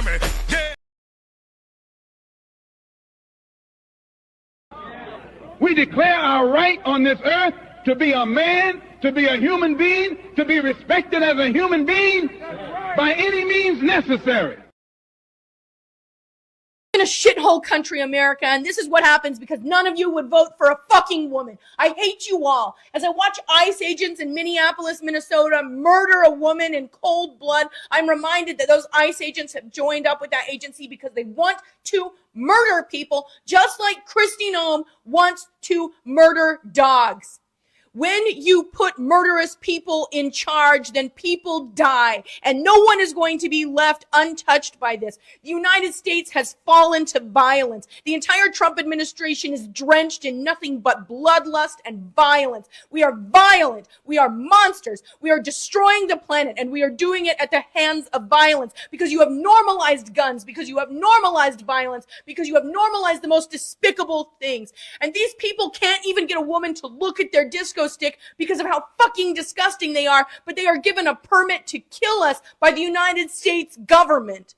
me. Yeah. We declare our right on this earth to be a man, to be a human being, to be respected as a human being by any means necessary. In a shithole country, America, and this is what happens because none of you would vote for a fucking woman. I hate you all. As I watch ICE agents in Minneapolis, Minnesota murder a woman in cold blood, I'm reminded that those ICE agents have joined up with that agency because they want to murder people, just like Kristi Noem wants to murder dogs. When you put murderous people in charge, then people die, and no one is going to be left untouched by this. The United States has fallen to violence. The entire Trump administration is drenched in nothing but bloodlust and violence. We are violent. We are monsters. We are destroying the planet, and we are doing it at the hands of violence because you have normalized guns, because you have normalized violence, because you have normalized the most despicable things. And these people can't even get a woman to look at their disco stick because of how fucking disgusting they are, but they are given a permit to kill us by the United States government.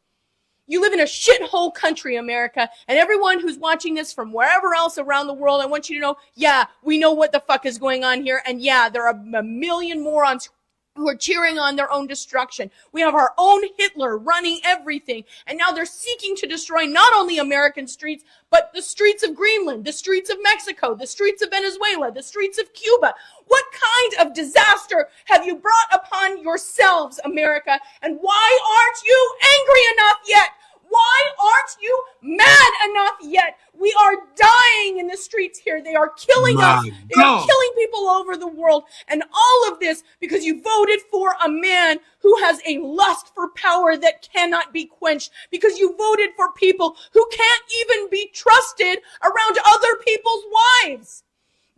You live in a shithole country, America, and everyone who's watching this from wherever else around the world, I want you to know, yeah, we know what the fuck is going on here, and yeah, there are a million morons who are cheering on their own destruction. We have our own Hitler running everything, and now they're seeking to destroy not only American streets, but the streets of Greenland, the streets of Mexico, the streets of Venezuela, the streets of Cuba. What kind of disaster have you brought upon yourselves, America? And why aren't you angry enough yet? Why aren't you mad enough yet? We are dying in the streets here. They are killing us. They are killing people over the world. And all of this because you voted for a man who has a lust for power that cannot be quenched. Because you voted for people who can't even be trusted around other people's wives.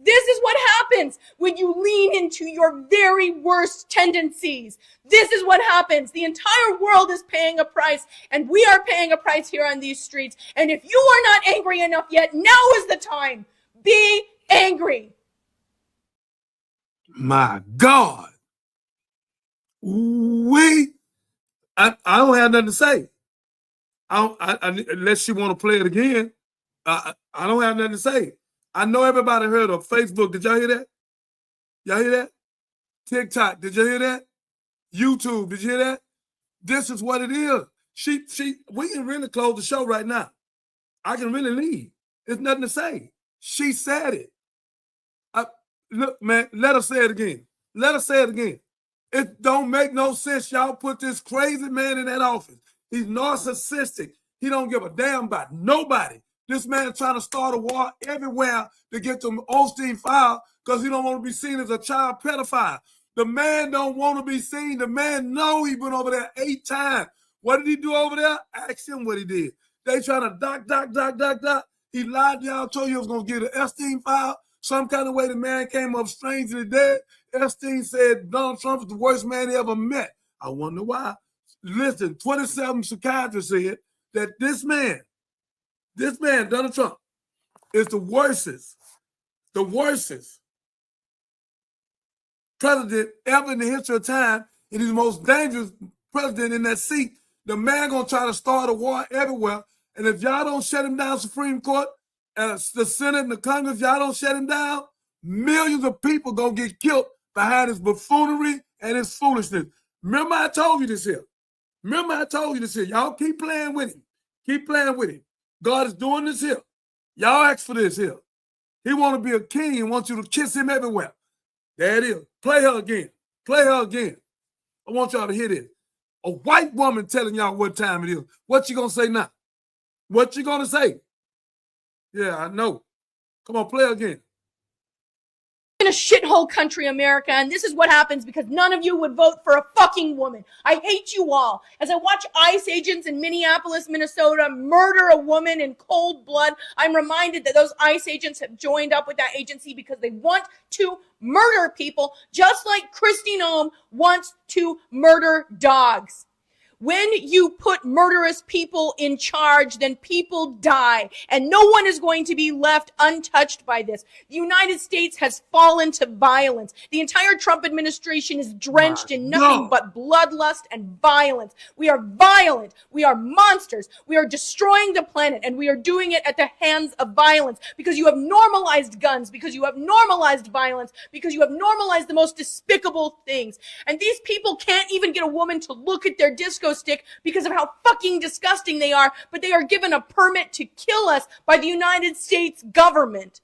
This is what happens when you lean into your very worst tendencies. This is what happens. The entire world is paying a price, and we are paying a price here on these streets. And if you are not angry enough yet, now is the time. Be angry. My God. I don't have nothing to say. Unless you want to play it again, I don't have nothing to say. I know everybody heard of Facebook. Did y'all hear that? Y'all hear that? TikTok. Did you hear that? YouTube. Did you hear that? This is what it is. We can really close the show right now. I can really leave. There's nothing to say. She said it. Look, man, let her say it again. Let her say it again. It don't make no sense. Y'all put this crazy man in that office. He's narcissistic. He don't give a damn about nobody. This man trying to start a war everywhere to get to Osteen file because he don't want to be seen as a child pedophile. The man don't want to be seen. The man know he been over there 8 times. What did he do over there? Ask him what he did. They trying to doc. He lied to y'all, told you he was going to get an Epstein file. Some kind of way the man came up strangely dead. Epstein said Donald Trump is the worst man he ever met. I wonder why. Listen, 27 psychiatrists said that this man, Donald Trump, is the worstest president ever in the history of time, and he's the most dangerous president in that seat. The man gonna try to start a war everywhere, and if y'all don't shut him down, Supreme Court, the Senate and the Congress, y'all don't shut him down, millions of people gonna get killed behind his buffoonery and his foolishness. Remember I told you this here. Y'all keep playing with him. God is doing this here. Y'all ask for this here. He want to be a king and wants you to kiss him everywhere. There it is. Play her again. I want y'all to hear this. A white woman telling y'all what time it is. What you gonna say now? What you gonna say? Yeah, I know. Come on, play again. In a shithole country, America, and this is what happens because none of you would vote for a fucking woman. I hate you all. As I watch ICE agents in Minneapolis, Minnesota murder a woman in cold blood, I'm reminded that those ICE agents have joined up with that agency because they want to murder people, just like Kristi Noem wants to murder dogs. When you put murderous people in charge, then people die, and no one is going to be left untouched by this. The United States has fallen to violence. The entire Trump administration is drenched in nothing but bloodlust and violence. We are violent. We are monsters. We are destroying the planet, and we are doing it at the hands of violence because you have normalized guns, because you have normalized violence, because you have normalized the most despicable things. And these people can't even get a woman to look at their disco stick because of how fucking disgusting they are, but they are given a permit to kill us by the United States government.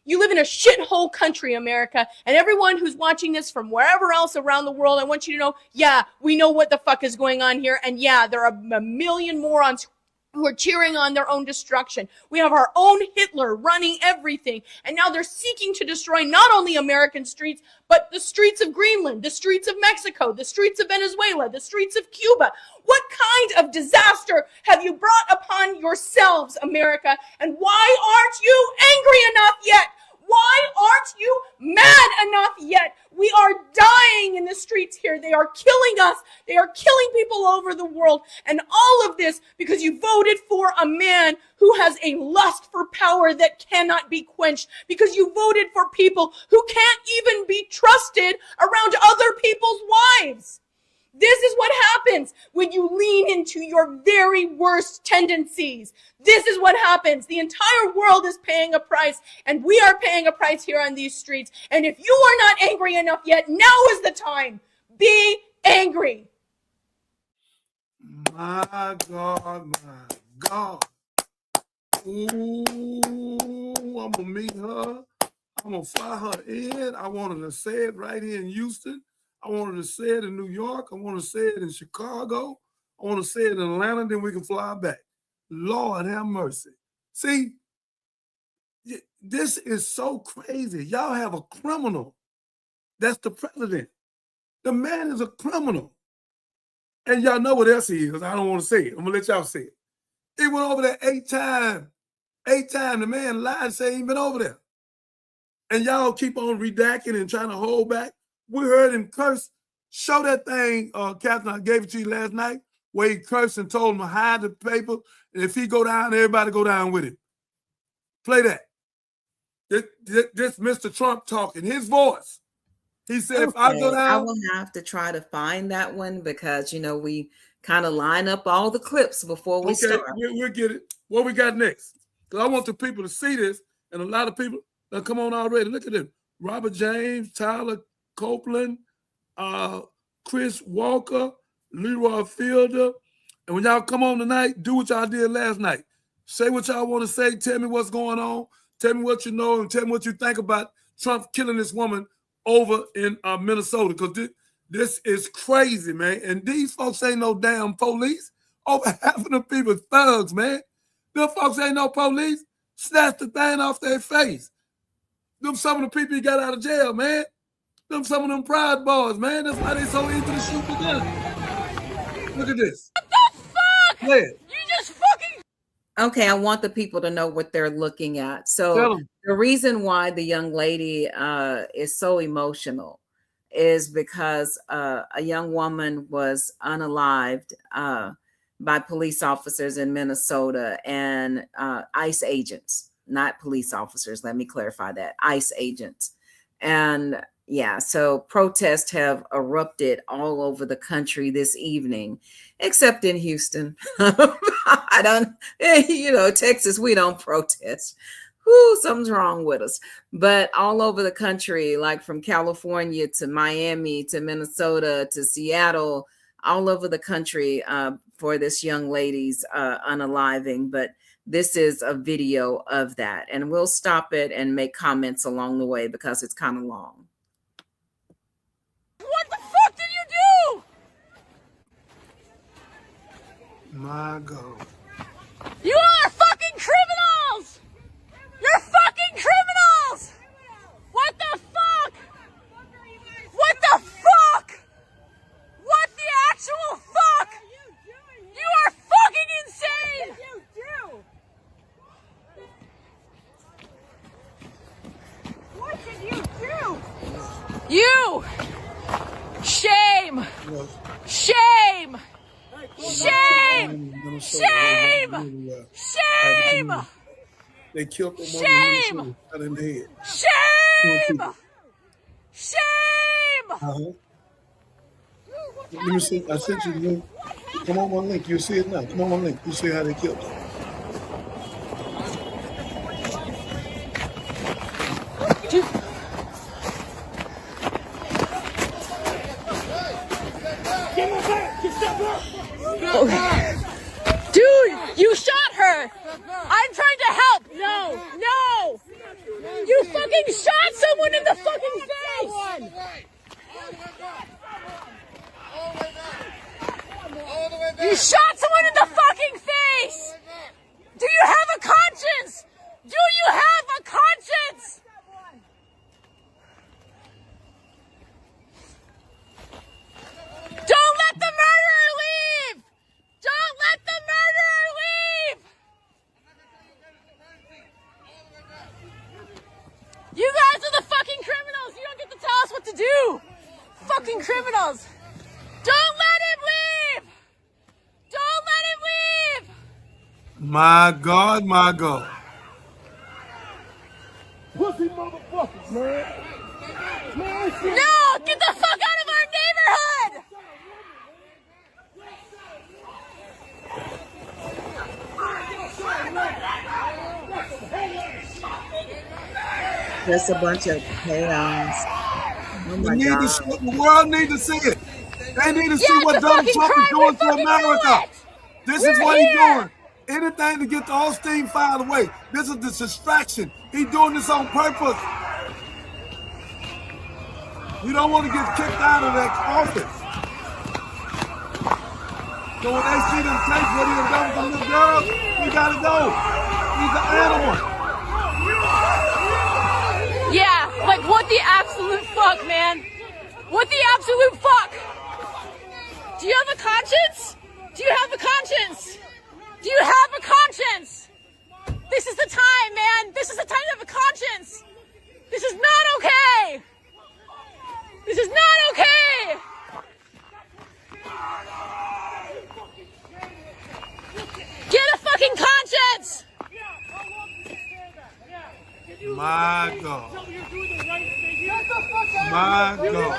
You live in a shithole country, America, and everyone who's watching this from wherever else around the world, I want you to know, yeah, we know what the fuck is going on here, and yeah, there are a million morons who are cheering on their own destruction. We have our own Hitler running everything, and now they're seeking to destroy not only American streets, but the streets of Greenland, the streets of Mexico, the streets of Venezuela, the streets of Cuba. What kind of disaster have you brought upon yourselves, America? And why aren't you angry enough yet? Why aren't you mad enough yet? We are dying in the streets here. They are killing us. They are killing people over the world. And all of this because you voted for a man who has a lust for power that cannot be quenched. Because you voted for people who can't even be trusted around other people's wives. This is what happens when you lean into your very worst tendencies. This is what happens. The entire world is paying a price, and we are paying a price here on these streets. And if you are not angry enough yet, now is the time. Be angry. My God, my God. Ooh, I'm going to meet her. I'm going to fly her in. I wanted to say it right here in Houston. I wanted to say it in New York. I want to say it in Chicago. I want to say it in Atlanta. Then we can fly back. Lord have mercy. See, this is so crazy. Y'all have a criminal. That's the president. The man is a criminal. And y'all know what else he is. I don't want to say it. I'm going to let y'all say it. He went over there 8 times. 8 times. The man lied and said he ain't been over there. And y'all keep on redacting and trying to hold back. We heard him curse. Show that thing, Captain, I gave it to you last night, where he cursed and told him to hide the paper. And if he go down, everybody go down with him. Play that. This Mr. Trump talking, his voice. He said, okay, if I go down. I will have to try to find that one because, you know, we kind of line up all the clips before we start. We'll get it. What we got next? Because I want the people to see this. And a lot of people that come on already. Look at them. Robert James, Tyler Copeland, Chris Walker, Leroy Fielder. And when y'all come on tonight, do what y'all did last night. Say what y'all want to say. Tell me what's going on. Tell me what you know and tell me what you think about Trump killing this woman over in Minnesota. Because this is crazy, man. And these folks ain't no damn police. Over half of the people thugs, man. Them folks ain't no police. Snatch the thing off their face. Them some of the people you got out of jail, man. Them some of them Pride boys, man. That's why they so easy to shoot the gun. Look at this. What the fuck? Play it. You just fucking... Okay, I want the people to know what they're looking at. So the reason why the young lady is so emotional is because a young woman was unalived by police officers in Minnesota and ICE agents, not police officers. Let me clarify that. ICE agents. And yeah, so protests have erupted all over the country this evening, except in Houston. Texas, we don't protest. Whoo, something's wrong with us. But all over the country, like from California to Miami to Minnesota to Seattle, all over the country for this young lady's unaliving. But this is a video of that. And we'll stop it and make comments along the way because it's kind of long. What the fuck did you do? My God. You are fucking criminals! You're fucking criminals! What the fuck? What the fuck? What the actual fuck? You are fucking insane! What did you do? You! Shame! Shame! Shame! They killed the Shame! woman in the head. Shame! Shame! Let me see. I sent you the link. Come on my link. You see it now. Come on my link. You see how they killed them. Okay. Dude, you shot her! I'm trying to help! No! No! You fucking shot someone in the fucking face! You shot someone in the fucking face! Do you have a conscience? Do you have a conscience? Don't let the murderer leave! Don't let the murderer leave! You guys are the fucking criminals! You don't get to tell us what to do! Fucking criminals! Don't let him leave! Don't let him leave! My God, my God. Pussy motherfuckers, man. No! Get the fuck out of our neighborhood! That's a bunch of chaos. Oh my God. The world needs to see it. They need to see what Donald Trump is doing to America. This is what he's doing. Anything to get the Osteen file away. This is the distraction. He's doing this on purpose. You don't want to get kicked out of that office. So when they see them take what he has done with the little girl, he gotta go. He's an animal. Yeah, like what the absolute fuck, man? What the absolute fuck? Do you have a conscience? Do you have a conscience? Do you have a conscience? This is the time, man. This is the time to have a conscience. This is not okay. This is not okay. Get a fucking conscience. My God. My God.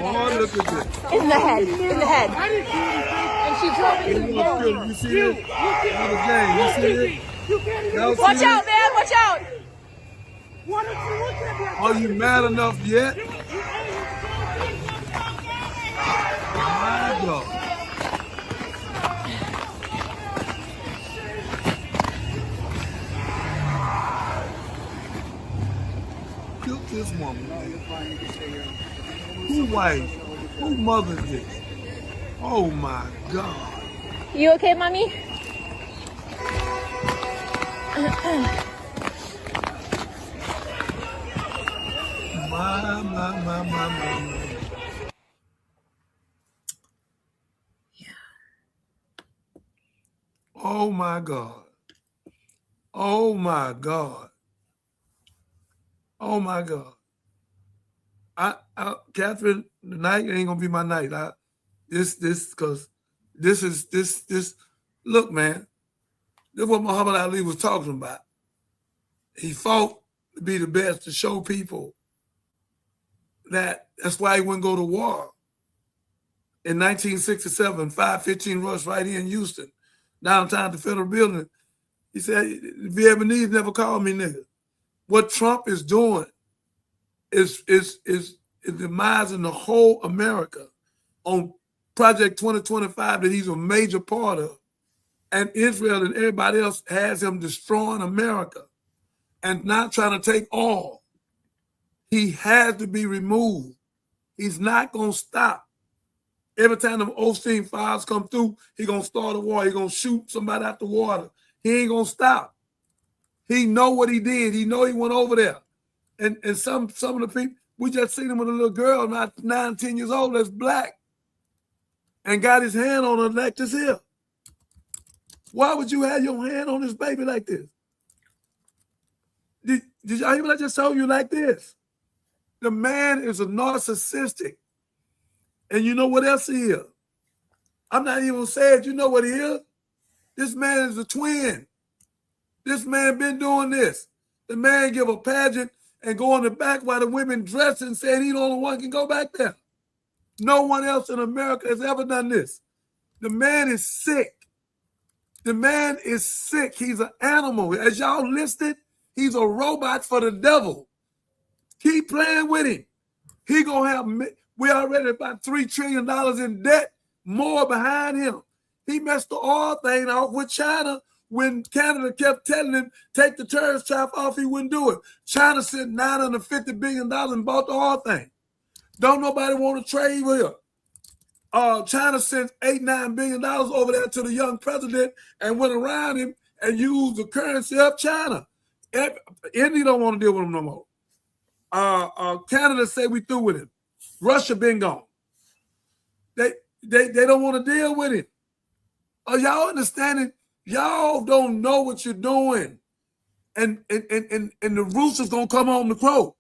Oh, look at this. In the head. In the head. And she drove it. You see it? The game. You see it? Watch out, man. Watch out. Are you mad enough yet? My God. Killed this woman. Who wife? Who mother this? Oh my God. You okay, mommy? My. Yeah. Oh my God. Oh my God. Oh my God. Catherine, tonight ain't gonna be my night. Because this. Look, man. This is what Muhammad Ali was talking about. He fought to be the best, to show people that's why he wouldn't go to war. In 1967, 515 Rush right here in Houston, downtown the Federal Building. He said, the Vietnamese never called me nigga. What Trump is doing is demising the whole America on Project 2025 that he's a major part of. And Israel and everybody else has him destroying America and not trying to take all. He has to be removed. He's not going to stop. Every time them Osteen files come through, he going to start a war. He going to shoot somebody out the water. He ain't going to stop. He know what he did. He know he went over there. And some of the people, we just seen him with a little girl, not 9, 10 years old, that's black, and got his hand on her like this here. Why would you have your hand on this baby like this? Did y'all hear what I just told you like this? The man is a narcissistic. And you know what else he is? I'm not even saying, you know what he is? This man is a twin. This man been doing this. The man give a pageant and go in the back while the women dress and say he the only one can go back there. No one else in America has ever done this. The man is sick. The man is sick. He's an animal. As y'all listed, he's a robot for the devil. Keep playing with him. He gonna have, we already about $3 trillion in debt, more behind him. He messed the oil thing off with China when Canada kept telling him, take the terrorist trap off, he wouldn't do it. China sent $950 billion and bought the oil thing. Don't nobody want to trade with him. China sent $8-9 billion over there to the young president and went around him and used the currency of China. India don't want to deal with him no more. Canada say we through with him. Russia been gone. They don't want to deal with it. Are y'all understanding? Y'all don't know what you're doing. And the roosters gonna come home to crow.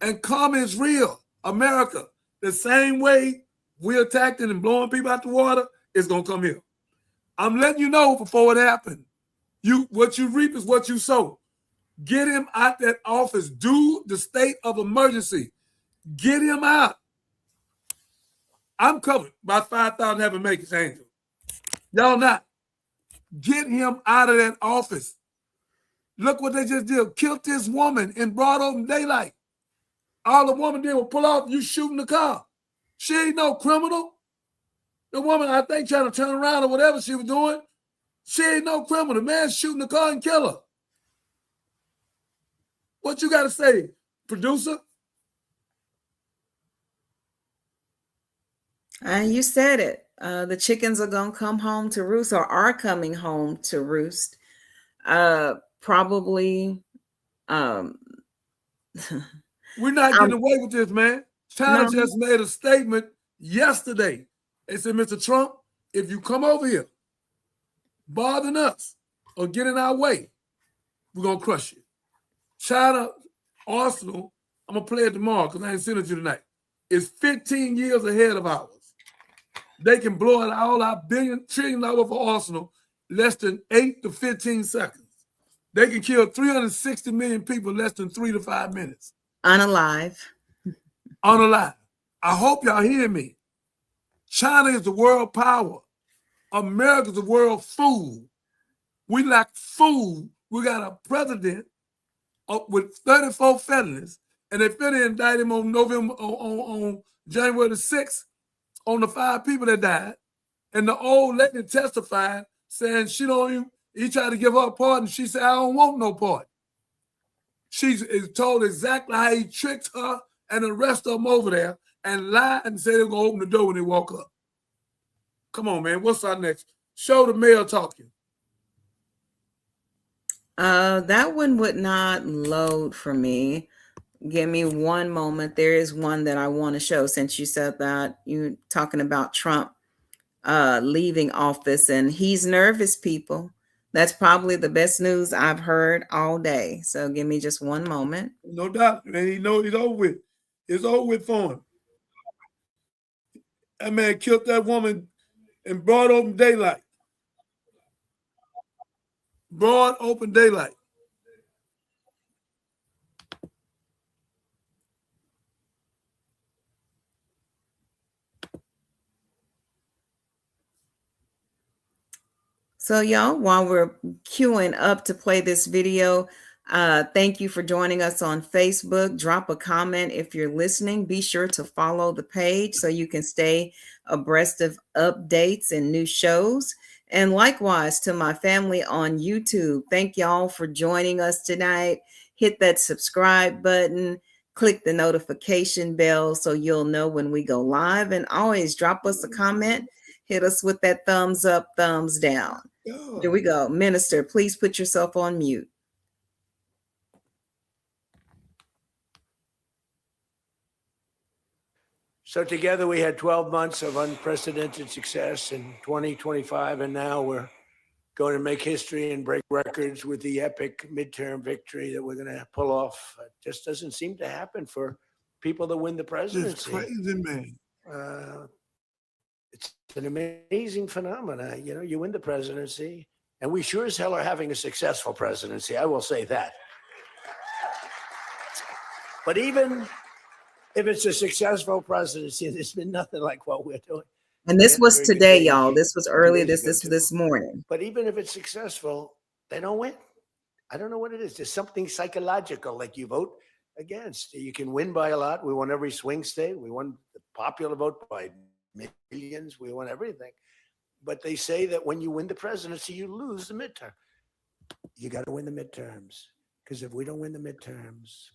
And karma is real. America, the same way we attacked it and blowing people out the water, it's gonna come here. I'm letting you know before it happened. What you reap is what you sow. Get him out that office. Do the state of emergency. Get him out. I'm covered by 5,000 heaven makers, angel. Y'all not. Get him out of that office. Look what they just did. Killed this woman in broad open daylight. All the woman did was pull off, you shooting the car. She ain't no criminal. The woman, I think, trying to turn around or whatever she was doing. She ain't no criminal. The man shooting the car and kill her. What you got to say, producer? You said it. The chickens are going to come home to roost, or are coming home to roost. Probably. We're not getting away with this, man. China just made a statement yesterday. They said, Mr. Trump, if you come over here bothering us or get in our way, we're going to crush you. China, Arsenal, I'm going to play it tomorrow because I ain't seen it to you tonight, is 15 years ahead of ours. They can blow it all our $1 trillion for Arsenal less than 8 to 15 seconds. They can kill 360 million people less than 3 to 5 minutes. Unalive. Unalive. I hope y'all hear me. China is the world power. America's the world fool. We lack food. We got a president with 34 felonies, and they finna indict him on January the 6th on the 5 people that died. And the old lady testified saying he tried to give her a pardon. She said, I don't want no pardon. She is told exactly how he tricked her and the rest of them over there and lied and said they were going to open the door when they walk up. Come on, man. What's our next? Show the mail talking. That one would not load for me. Give me one moment. There is one that I want to show since you said that. You're talking about Trump leaving office, and he's nervous, people. That's probably the best news I've heard all day. So give me just one moment. No doubt. Man, he knows it's over with. It's over with for him. That man killed that woman in broad open daylight. Broad open daylight. So y'all, while we're queuing up to play this video, thank you for joining us on Facebook. Drop a comment if you're listening. Be sure to follow the page so you can stay abreast of updates and new shows. And likewise to my family on YouTube, thank y'all for joining us tonight. Hit that subscribe button, click the notification bell so you'll know when we go live, and always drop us a comment. Hit us with that thumbs up, thumbs down. Here we go. Minister, please put yourself on mute. So together we had 12 months of unprecedented success in 2025, and now we're going to make history and break records with the epic midterm victory that we're going to pull off. It just doesn't seem to happen for people that win the presidency. It's crazy, man. It's an amazing phenomena. You know, you win the presidency, and we sure as hell are having a successful presidency. I will say that. But even if it's a successful presidency, there's been nothing like what we're doing. And this was today, y'all. This was early. This morning. But even if it's successful, they don't win. I don't know what it is. There's something psychological, like you vote against. You can win by a lot. We won every swing state. We won the popular vote by millions. We won everything. But they say that when you win the presidency, you lose the midterm. You got to win the midterms. Because if we don't win the midterms,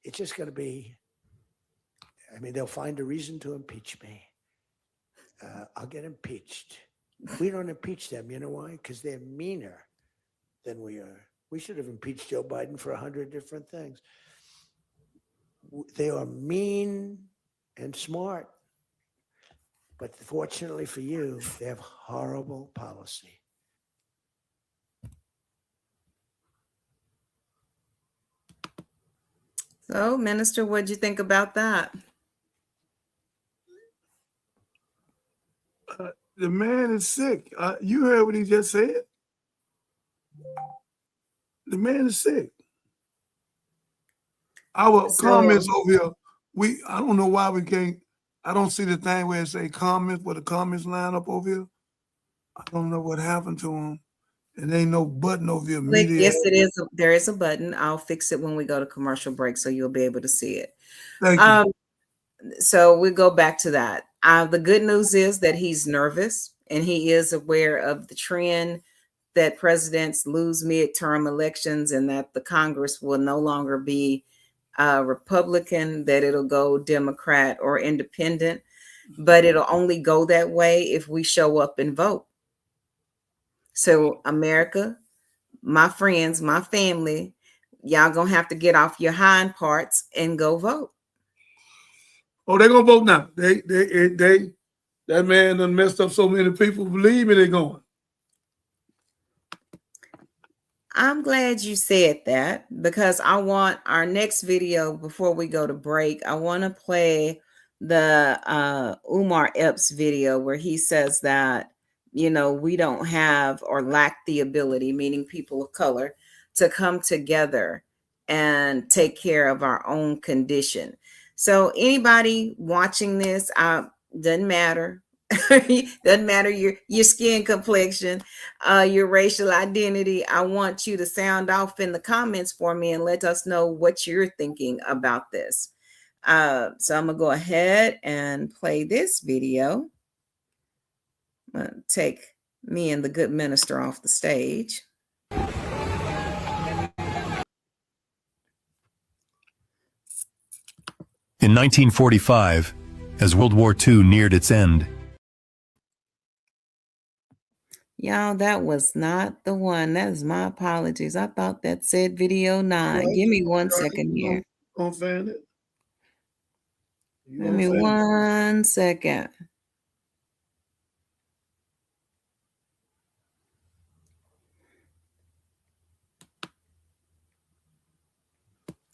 it's just going to be, I mean, they'll find a reason to impeach me. I'll get impeached. We don't impeach them. You know why? Because they're meaner than we are. We should have impeached Joe Biden for 100 different things. They are mean and smart. But fortunately for you, they have horrible policy. So, Minister, what'd you think about that? The man is sick. You heard what he just said. The man is sick. Our comments over here, I don't know why we can't. I don't see the thing where it say comments, where the comments line up over here. I don't know what happened to them. And ain't no button over here. Yes, it is. There is a button. I'll fix it when we go to commercial break, so you'll be able to see it. Thank you. So we go back to that. The good news is that he's nervous and he is aware of the trend that presidents lose midterm elections and that the Congress will no longer be Republican, that it'll go Democrat or independent, but it'll only go that way if we show up and vote. So America, my friends, my family, y'all gonna have to get off your hind parts and go vote. Oh, they're gonna vote now. That man done messed up so many people. Believe me, they're going. I'm glad you said that, because I want our next video before we go to break. I want to play the Umar Epps video where he says that, you know, we don't have or lack the ability, meaning people of color, to come together and take care of our own condition. So anybody watching this, doesn't matter. Doesn't matter your skin complexion, your racial identity. I want you to sound off in the comments for me and let us know what you're thinking about this. So I'm gonna go ahead and play this video. I'm gonna take me and the good minister off the stage. In 1945, as World War II neared its end, Y'all, that was not the one. That is my apologies. I thought that said video 9. Give me 1 second here. Don't find it. Give me 1 second.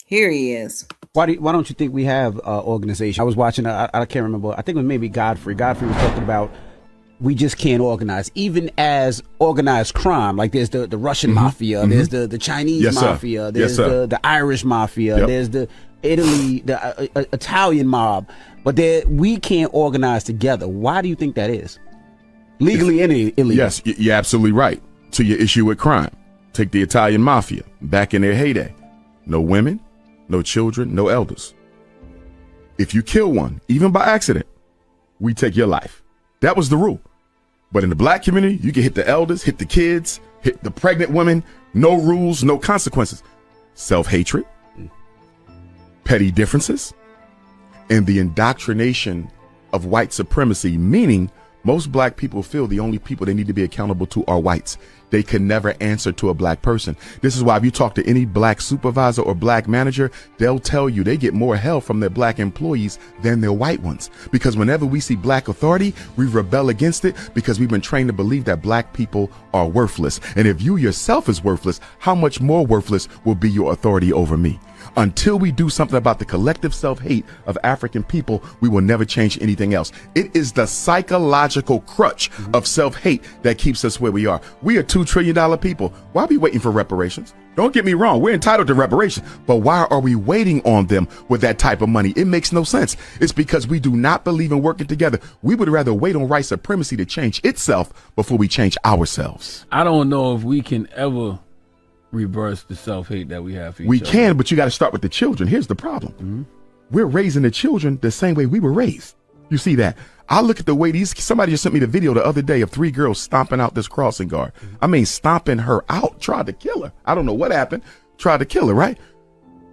Here he is. Why don't you think we have organization? I was watching, I can't remember, I think it was maybe Godfrey. Godfrey was talking about we just can't organize, even as organized crime. Like there's the Russian mafia, there's the Chinese mafia, there's the Irish mafia, there's the Italy, the Italian mob, but we can't organize together. Why do you think that is? Legally and illegally. Yes, you're absolutely right. To your issue with crime, take the Italian mafia back in their heyday. No women, no children, no elders. If you kill one, even by accident, we take your life. That was the rule. But in the black community, you can hit the elders, hit the kids, hit the pregnant women. No rules, no consequences. Self-hatred, petty differences, and the indoctrination of white supremacy, meaning most black people feel the only people they need to be accountable to are whites. They can never answer to a black person. This is why if you talk to any black supervisor or black manager, they'll tell you they get more hell from their black employees than their white ones. Because whenever we see black authority, we rebel against it because we've been trained to believe that black people are worthless. And if you yourself is worthless, how much more worthless will be your authority over me? Until we do something about the collective self-hate of African people, we will never change anything else. It is the psychological crutch of self-hate that keeps us where we are. We are $2 trillion people. Why are we waiting for reparations? Don't get me wrong, we're entitled to reparations, but why are we waiting on them with that type of money? It makes no sense. It's because we do not believe in working together. We would rather wait on white supremacy to change itself before we change ourselves. I don't know if we can ever reverse the self-hate that we have for each other. We can, but you got to start with the children. Here's the problem. We're raising the children the same way we were raised. You see that? I look at the way somebody just sent me the video the other day of 3 girls stomping out this crossing guard. I mean, stomping her out, tried to kill her. I don't know what happened. Tried to kill her, right?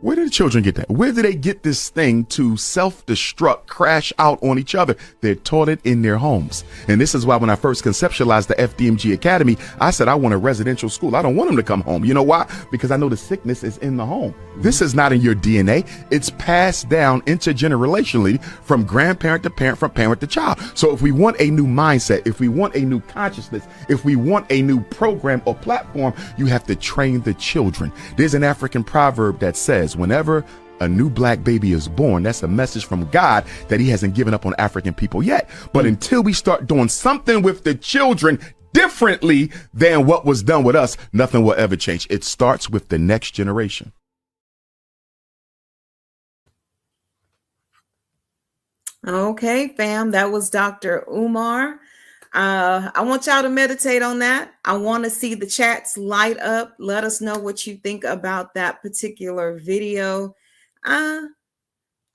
Where did the children get that? Where did they get this thing to self-destruct, crash out on each other? They're taught it in their homes. And this is why when I first conceptualized the FDMG Academy, I said I want a residential school. I don't want them to come home. You know why? Because I know the sickness is in the home. This is not in your DNA. It's passed down intergenerationally from grandparent to parent, from parent to child. So if we want a new mindset, if we want a new consciousness, if we want a new program or platform, you have to train the children. There's an African proverb that says, whenever a new black baby is born, that's a message from God that he hasn't given up on African people yet. But until we start doing something with the children differently than what was done with us, nothing will ever change. It starts with the next generation. Okay, fam, that was Dr. Umar. I want y'all to meditate on that. I want to see the chats light up. Let us know what you think about that particular video. I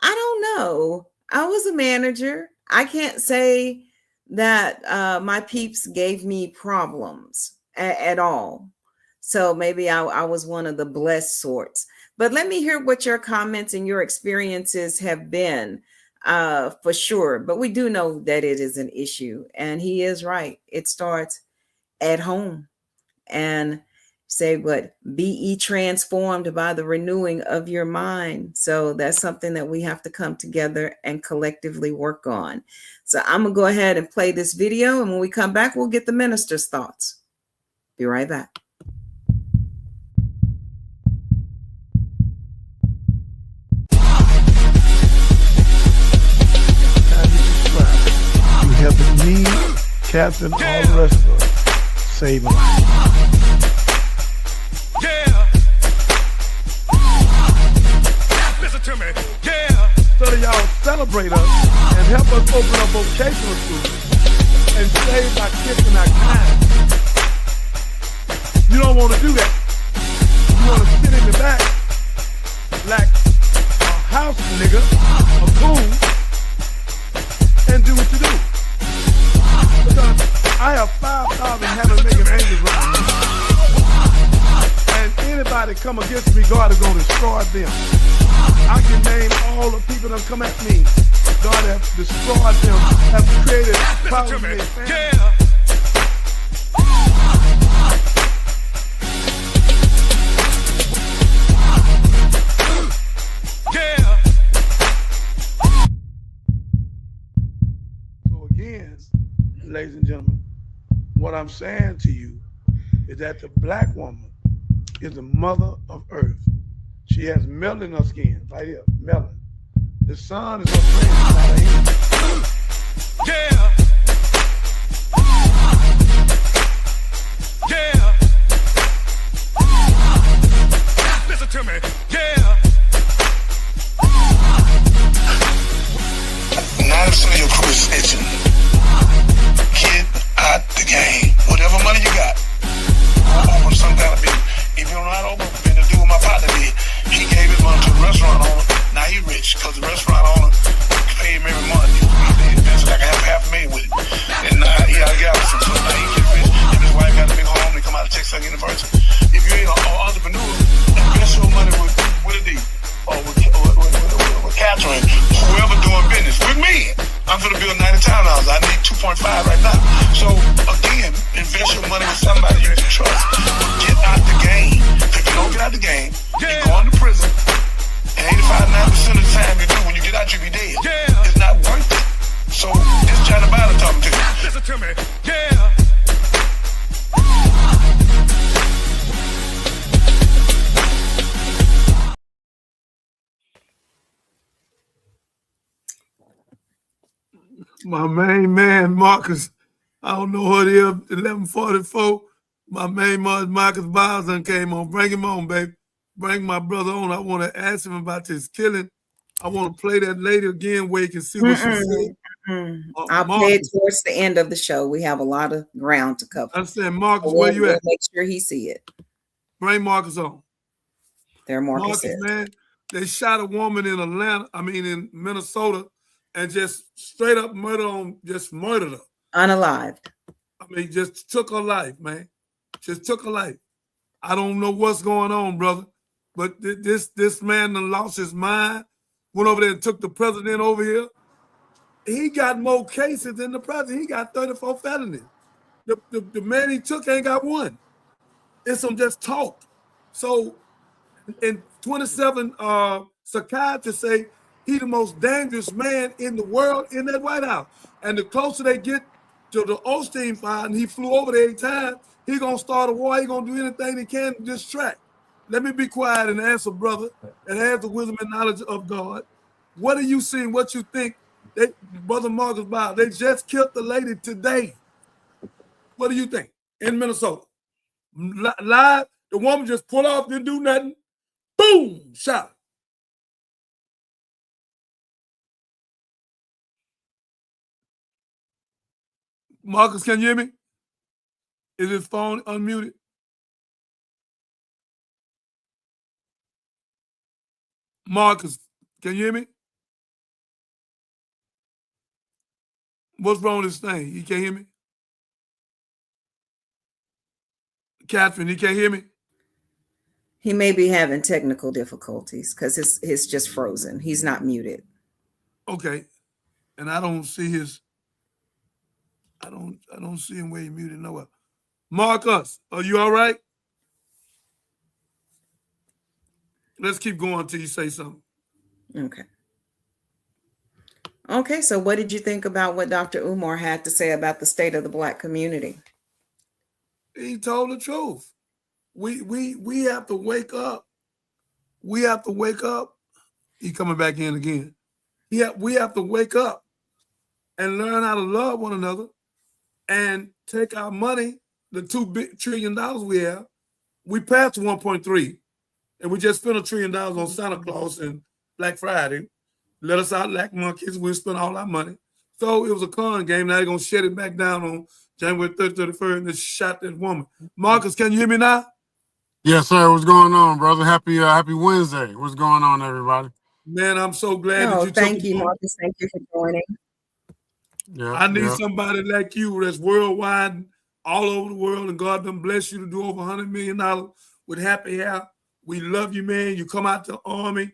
don't know. I was a manager. I can't say that my peeps gave me problems at all. So maybe I was one of the blessed sorts. But let me hear what your comments and your experiences have been. For sure. But we do know that it is an issue, and he is right. It starts at home. And say, what? Be ye transformed by the renewing of your mind. So that's something that we have to come together and collectively work on. So I'm going to go ahead and play this video. And when we come back, we'll get the minister's thoughts. Be right back. Helping me, Captain, all the rest of us, saving lives. Listen to me. So that y'all celebrate us and help us open up vocational schools and save our kids and our kind. You don't want to do that. You want to sit in the back like a house nigga, a coon, and do what you do. Because I have 5,000 heaven-making angels around me. And anybody come against me, God is going to destroy them. I can name all the people that come at me. God has destroyed them, have created problems in their family. So again, ladies and gentlemen, what I'm saying to you is that the black woman is the mother of earth. She has melanin in her skin, right here, melanin. The sun is her friend, it's not her enemy. Listen to me. Now some of your crew is snitching. Get out the game. Whatever money you got, open some kind of business. If you don't know how to open a business, do what my partner did. He gave his money to the restaurant owner. Now he rich because the restaurant owner paid him every month. He invested like $500,000 with it. And now he out of Galveston. So now he get rich. Him and his wife got a big home. They come out of Texas University. If you ain't an entrepreneur, invest your money with a D. Or with Catherine, whoever doing business. With me, I'm going to build 90 townhouses. I need 2.5 right now. So again, invest your money with somebody you can trust. Get out the game. If you don't get out the game, you're going to prison. And 85-90% of the time you do, when you get out, you be dead. It's not worth it. So it's Johnny Biden talking to you. Listen to me. Yeah. My main man, Marcus. I don't know what it is, 1144. My main man, Marcus Bowser, came on. Bring him on, baby. Bring my brother on. I want to ask him about this killing. I want to play that lady again where you can see what she said. I'll play it towards the end of the show. We have a lot of ground to cover. I said, Marcus, So where you at? Make sure he see it. Bring Marcus on. There, Marcus, man, they shot a woman in Minnesota, and just straight up murdered her. Unalived. I mean, just took her life, man. Just took her life. I don't know what's going on, brother, but this man done lost his mind. Went over there and took the president over here. He got more cases than the president. He got 34 felonies. The man he took ain't got one. It's some just talk. So, in 27 psychiatrists say he the most dangerous man in the world in that White House. And the closer they get to the Osteen file, and he flew over there 8 times, he gonna start a war. He gonna do anything he can to distract. Let me be quiet and answer, brother, and have the wisdom and knowledge of God. What are you seeing? What you think? Brother Marcus Bob, they just killed the lady today. What do you think? In Minnesota. Live, the woman just pulled off, didn't do nothing. Boom, shot. Marcus, can you hear me? Is his phone unmuted? Marcus, can you hear me? What's wrong with this thing? You can't hear me? Catherine, you can't hear me? He may be having technical difficulties because his just frozen. He's not muted. Okay. And I don't see his, I don't see him where he muted nowhere. Marcus, are you all right? Let's keep going until you say something. Okay. Okay, so what did you think about what Dr. Umar had to say about the state of the Black community? He told the truth. We have to wake up. We have to wake up. He coming back in again. We have to wake up and learn how to love one another and take our money, the $2 trillion we have. We passed 1.3, and we just spent $1 trillion on Santa Claus and Black Friday. Let us out like monkeys. We spent all our money. So it was a con game. Now they're going to shut it back down on January 30th, 31st, and they shot that woman. Marcus, can you hear me now? Yes, sir. What's going on, brother? Happy Wednesday. What's going on, everybody? Man, I'm so glad that you thank you, Marcus. Thank you for joining. Yeah, I need somebody like you that's worldwide, all over the world, and God done bless you to do over $100 million with Happy Hair. We love you, man. You come out the Army.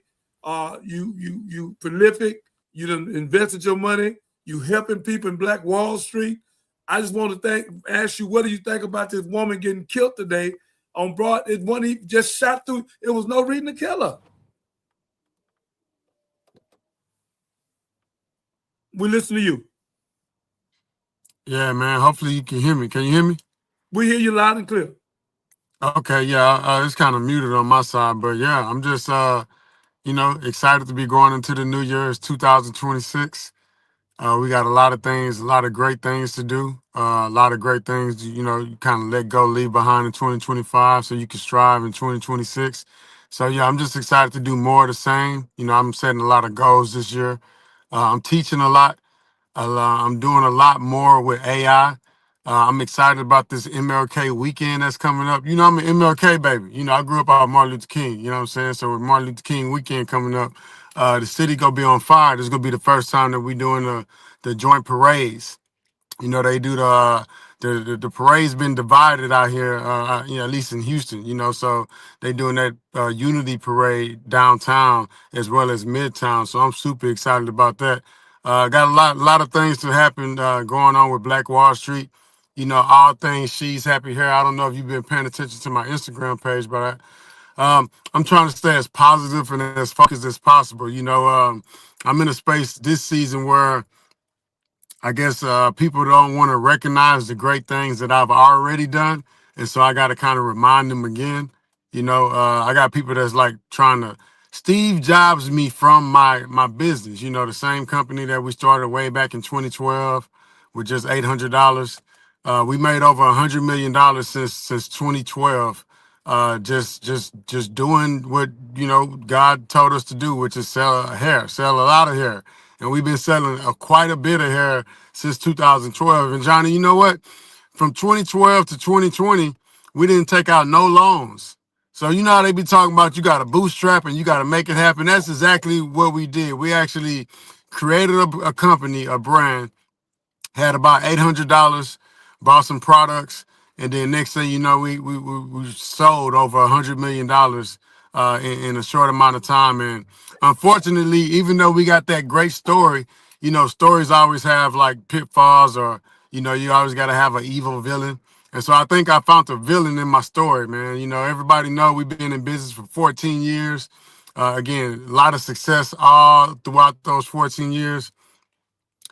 You prolific. You done invested your money. You helping people in Black Wall Street. I just want to ask you, what do you think about this woman getting killed today on Broad? It's one he just shot through. It was no reason to kill her. We listen to you. Yeah, man. Hopefully you can hear me. Can you hear me? We hear you loud and clear. Okay, yeah. It's kind of muted on my side, but yeah, I'm just excited to be going into the new year. It's 2026. We got a lot of things, a lot of great things to do. A lot of great things, you kind of let go, leave behind in 2025 so you can strive in 2026. So yeah, I'm just excited to do more of the same. I'm setting a lot of goals this year. I'm teaching a lot. I'm doing a lot more with AI. I'm excited about this MLK weekend that's coming up. I'm an MLK baby. I grew up out of Martin Luther King. You know what I'm saying? So with Martin Luther King weekend coming up, the city gonna be on fire. This is gonna be the first time that we doing the joint parades. They do the parade's been divided out here, at least in Houston, so they doing that unity parade downtown as well as midtown. So I'm super excited about that. Got a lot of things to happen going on with Black Wall Street. All things She's Happy Hair. I don't know if you've been paying attention to my Instagram page, but I'm trying to stay as positive and as focused as possible. I'm in a space this season where I guess people don't want to recognize the great things that I've already done. And so I got to kind of remind them again. I got people that's like trying to Steve Jobs me from my business. You know, the same company that we started way back in 2012 with just $800. We made over $100 million since 2012. Just doing what God told us to do, which is sell a lot of hair, and we've been selling quite a bit of hair since 2012. And Johnny, you know what? From 2012 to 2020, we didn't take out no loans. So you know how they be talking about you got to bootstrap and you got to make it happen. That's exactly what we did. We actually created a company, a brand, had about $800, bought some products, and then next thing you know, we sold over $100 million in a short amount of time. And unfortunately, even though we got that great story, stories always have like pitfalls, or you always got to have an evil villain. And so I think I found the villain in my story, man. Everybody know we've been in business for 14 years. Again, a lot of success all throughout those 14 years.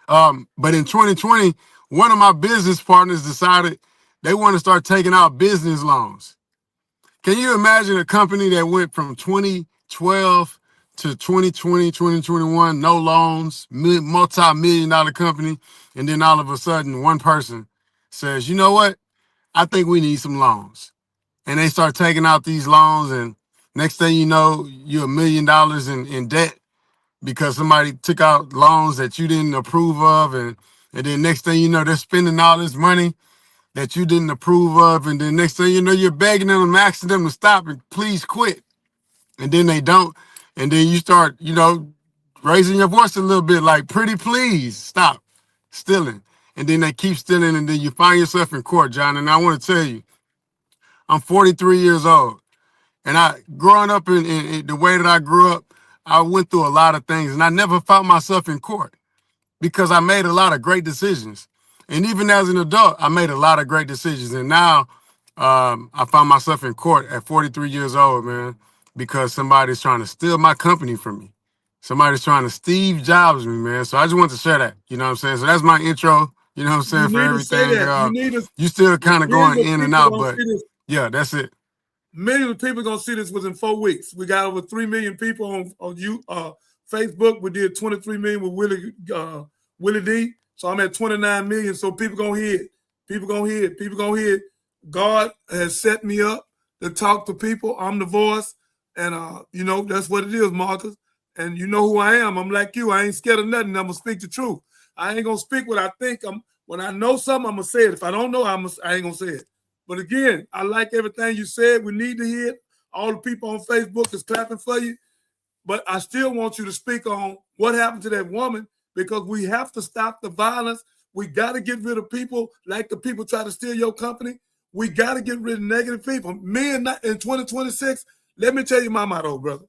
But in 2020, one of my business partners decided they want to start taking out business loans. Can you imagine a company that went from 2012 to 2020, 2021, no loans, multi-million-dollar company, and then all of a sudden one person says, you know what? I think we need some loans. And they start taking out these loans, and next thing you know, you're $1 million in debt because somebody took out loans that you didn't approve of, and then next thing you know, they're spending all this money that you didn't approve of, and then next thing you know, you're begging them, asking them to stop and please quit, and then they don't, and then you start, raising your voice a little bit, like, pretty please stop stealing, and then they keep stealing, and then you find yourself in court, John. And I want to tell you, I'm 43 years old. And growing up in the way that I grew up, I went through a lot of things, and I never found myself in court because I made a lot of great decisions. And even as an adult, I made a lot of great decisions. And now I found myself in court at 43 years old, man, because somebody's trying to steal my company from me. Somebody's trying to Steve Jobs me, man. So I just want to share that, you know what I'm saying? So that's my intro, you know what I'm saying, for everything. You still kind of going in and out, but yeah, that's it. Millions of people gonna see this within 4 weeks. We got over 3 million people on Facebook. We did 23 million with Willie D. So I'm at 29 million. So people gonna hear it. People gonna hear it. People gonna hear it. God has set me up to talk to people. I'm the voice, and that's what it is, Marcus. And you know who I am. I'm like you. I ain't scared of nothing. I'm gonna speak the truth. I ain't gonna speak what I think. When I know something, I'm gonna say it. If I don't know, I ain't gonna say it. But again, I like everything you said. We need to hear it. All the people on Facebook is clapping for you. But I still want you to speak on what happened to that woman, because we have to stop the violence. We got to get rid of people like the people try to steal your company. We got to get rid of negative people. Me in 2026, let me tell you my motto, brother.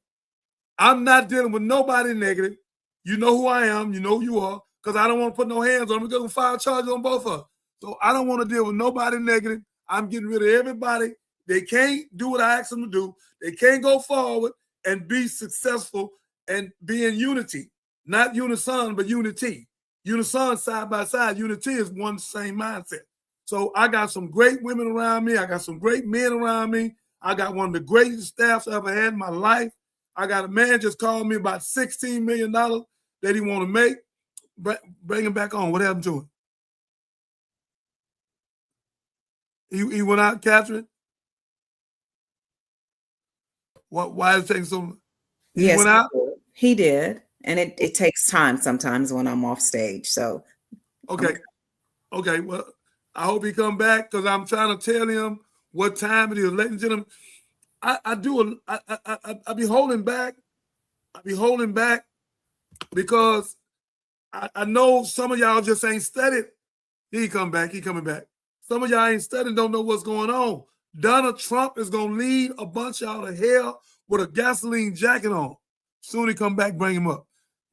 I'm not dealing with nobody negative. You know who I am. You know who you are, because I don't want to put no hands on them. We're going to file charges on both of us. So I don't want to deal with nobody negative. I'm getting rid of everybody. They can't do what I ask them to do. They can't go forward and be successful and be in unity. Not unison, but unity. Unison, side by side. Unity is one same mindset. So I got some great women around me. I got some great men around me. I got one of the greatest staffs I ever had in my life. I got a man just called me about $16 million that he want to make. Bring him back on. What happened to him? He went out, Catherine? Why is it taking so long? Yes, went out? He did. And it takes time sometimes when I'm off stage. So okay. Well, I hope he come back, because I'm trying to tell him what time it is. Ladies and gentlemen, I be holding back. I be holding back because I know some of y'all just ain't studied. He come back. He coming back. Some of y'all ain't studying, don't know what's going on. Donald Trump is going to lead a bunch of y'all to hell with a gasoline jacket on. Soon he come back, bring him up.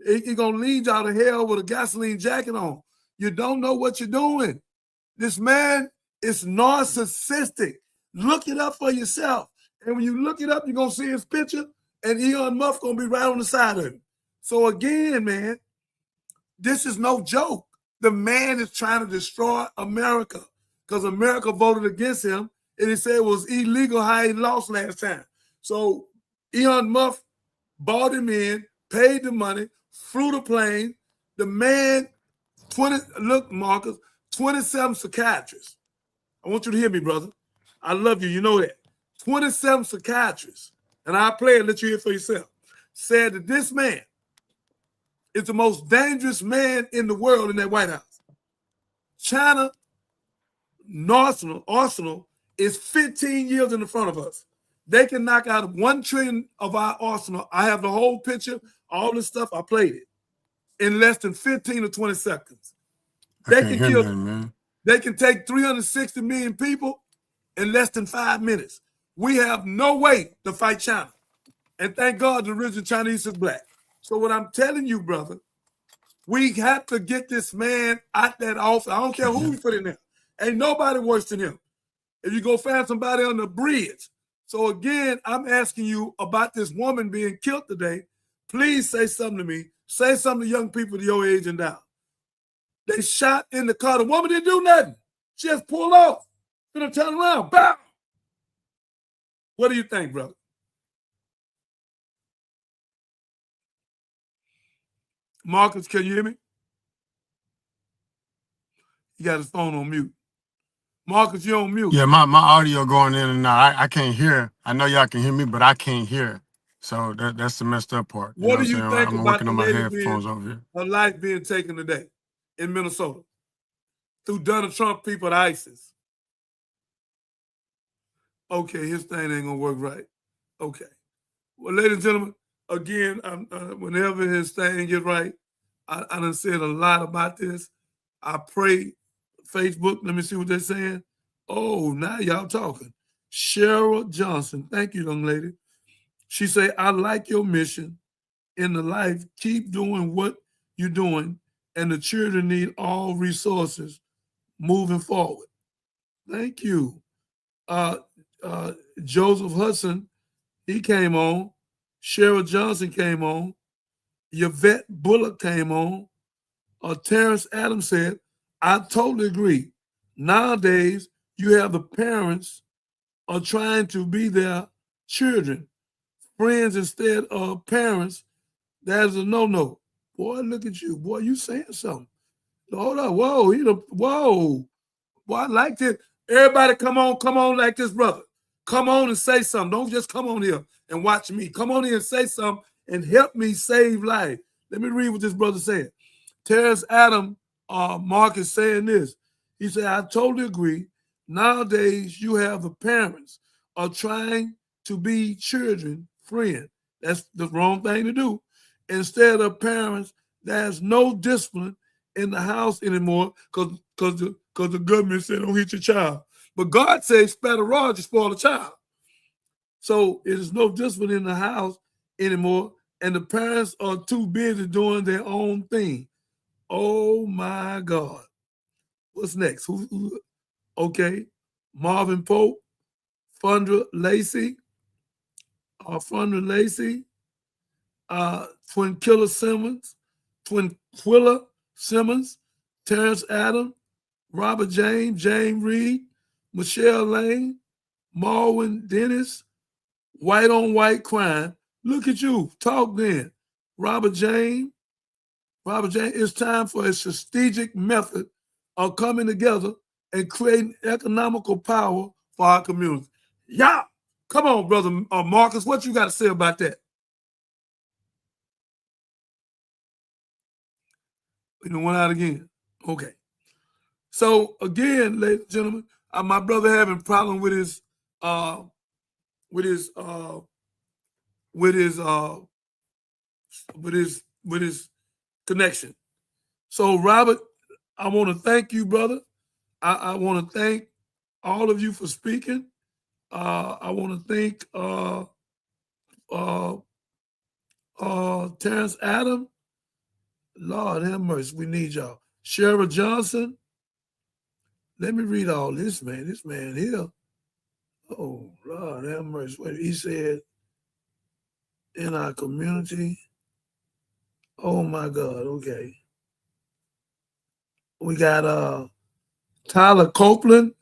He's going to lead y'all to hell with a gasoline jacket on. You don't know what you're doing. This man is narcissistic. Look it up for yourself. And when you look it up, you're going to see his picture, and Elon Musk going to be right on the side of him. So again, man, this is no joke. The man is trying to destroy America, because America voted against him, and he said it was illegal how he lost last time. So Elon Musk bought him in, paid the money, flew the plane. The man, Marcus, 27 psychiatrists. I want you to hear me, brother. I love you. You know that. 27 psychiatrists, and I'll play and let you hear for yourself, said that this man is the most dangerous man in the world in that White House. China arsenal is 15 years in the front of us. They can knock out 1 trillion of our arsenal. I have the whole picture, all this stuff. I played it in less than 15 or 20 seconds. They can kill. Man. They can take 360 million people in less than 5 minutes. We have no way to fight China. And thank God the original Chinese is black. So what I'm telling you, brother, we have to get this man out that office. I don't care who we put in there. Ain't nobody worse than him. If you go find somebody on the bridge. So again, I'm asking you about this woman being killed today. Please say something to me. Say something to young people to your age and down. They shot in the car. The woman didn't do nothing. She just pulled off. Gonna turn around. Bow. What do you think, brother? Marcus, can you hear me? He got his phone on mute. Marcus, you're on mute. Yeah, my audio going in and out. I can't hear. I know y'all can hear me, but I can't hear. So that's the messed up part. What do you think I'm about working the on my lady headphones over here. her life being taken today in Minnesota through Donald Trump people at ISIS? Okay, his thing ain't gonna work right. Okay. Well, ladies and gentlemen, again, whenever his thing get right, I done said a lot about this. I pray Facebook, let me see what they're saying. Oh, now y'all talking. Cheryl Johnson, thank you, young lady. She say, I like your mission in the life. Keep doing what you're doing, and the children need all resources moving forward. Thank you. Joseph Hudson, he came on. Cheryl Johnson came on. Yvette Bullock came on. Terrence Adams said, I totally agree. Nowadays, you have the parents are trying to be their children, friends instead of parents. That's a no-no. Boy, look at you. Boy, you saying something. Hold up. Whoa. Whoa. Boy, I like this. Everybody come on like this, brother. Come on and say something. Don't just come on here and watch me. Come on here and say something and help me save life. Let me read what this brother said. Terrence Adam Mark is saying this. He said, I totally agree. Nowadays, you have the parents are trying to be children, friend. That's the wrong thing to do. Instead of parents, there's no discipline in the house anymore because the government said don't hit your child. But God says spare the rod to spoil the child. So it is no discipline in the house anymore, and the parents are too busy doing their own thing. Oh my God. What's next? Who? Okay. Marvin Pope, Fundra Lacey, Twinquilla Simmons, Terrence Adams, Robert James Reed, Michelle Lane, Marwin Dennis, white on white crime. Look at you. Talk then. Robert James, it's time for a strategic method of coming together and creating economical power for our community. Yeah. Come on, brother Marcus. What you got to say about that? You went out again. Okay. So again, ladies and gentlemen, my brother having a problem with his connection. So Robert, I want to thank you, brother. I want to thank all of you for speaking. I want to thank Terrence Adams. Lord have mercy, we need y'all. Cheryl Johnson. Let me read all this, man. This man here. Oh, Lord have mercy. He said, in our community. Oh my God, okay. We got Tyler Copeland.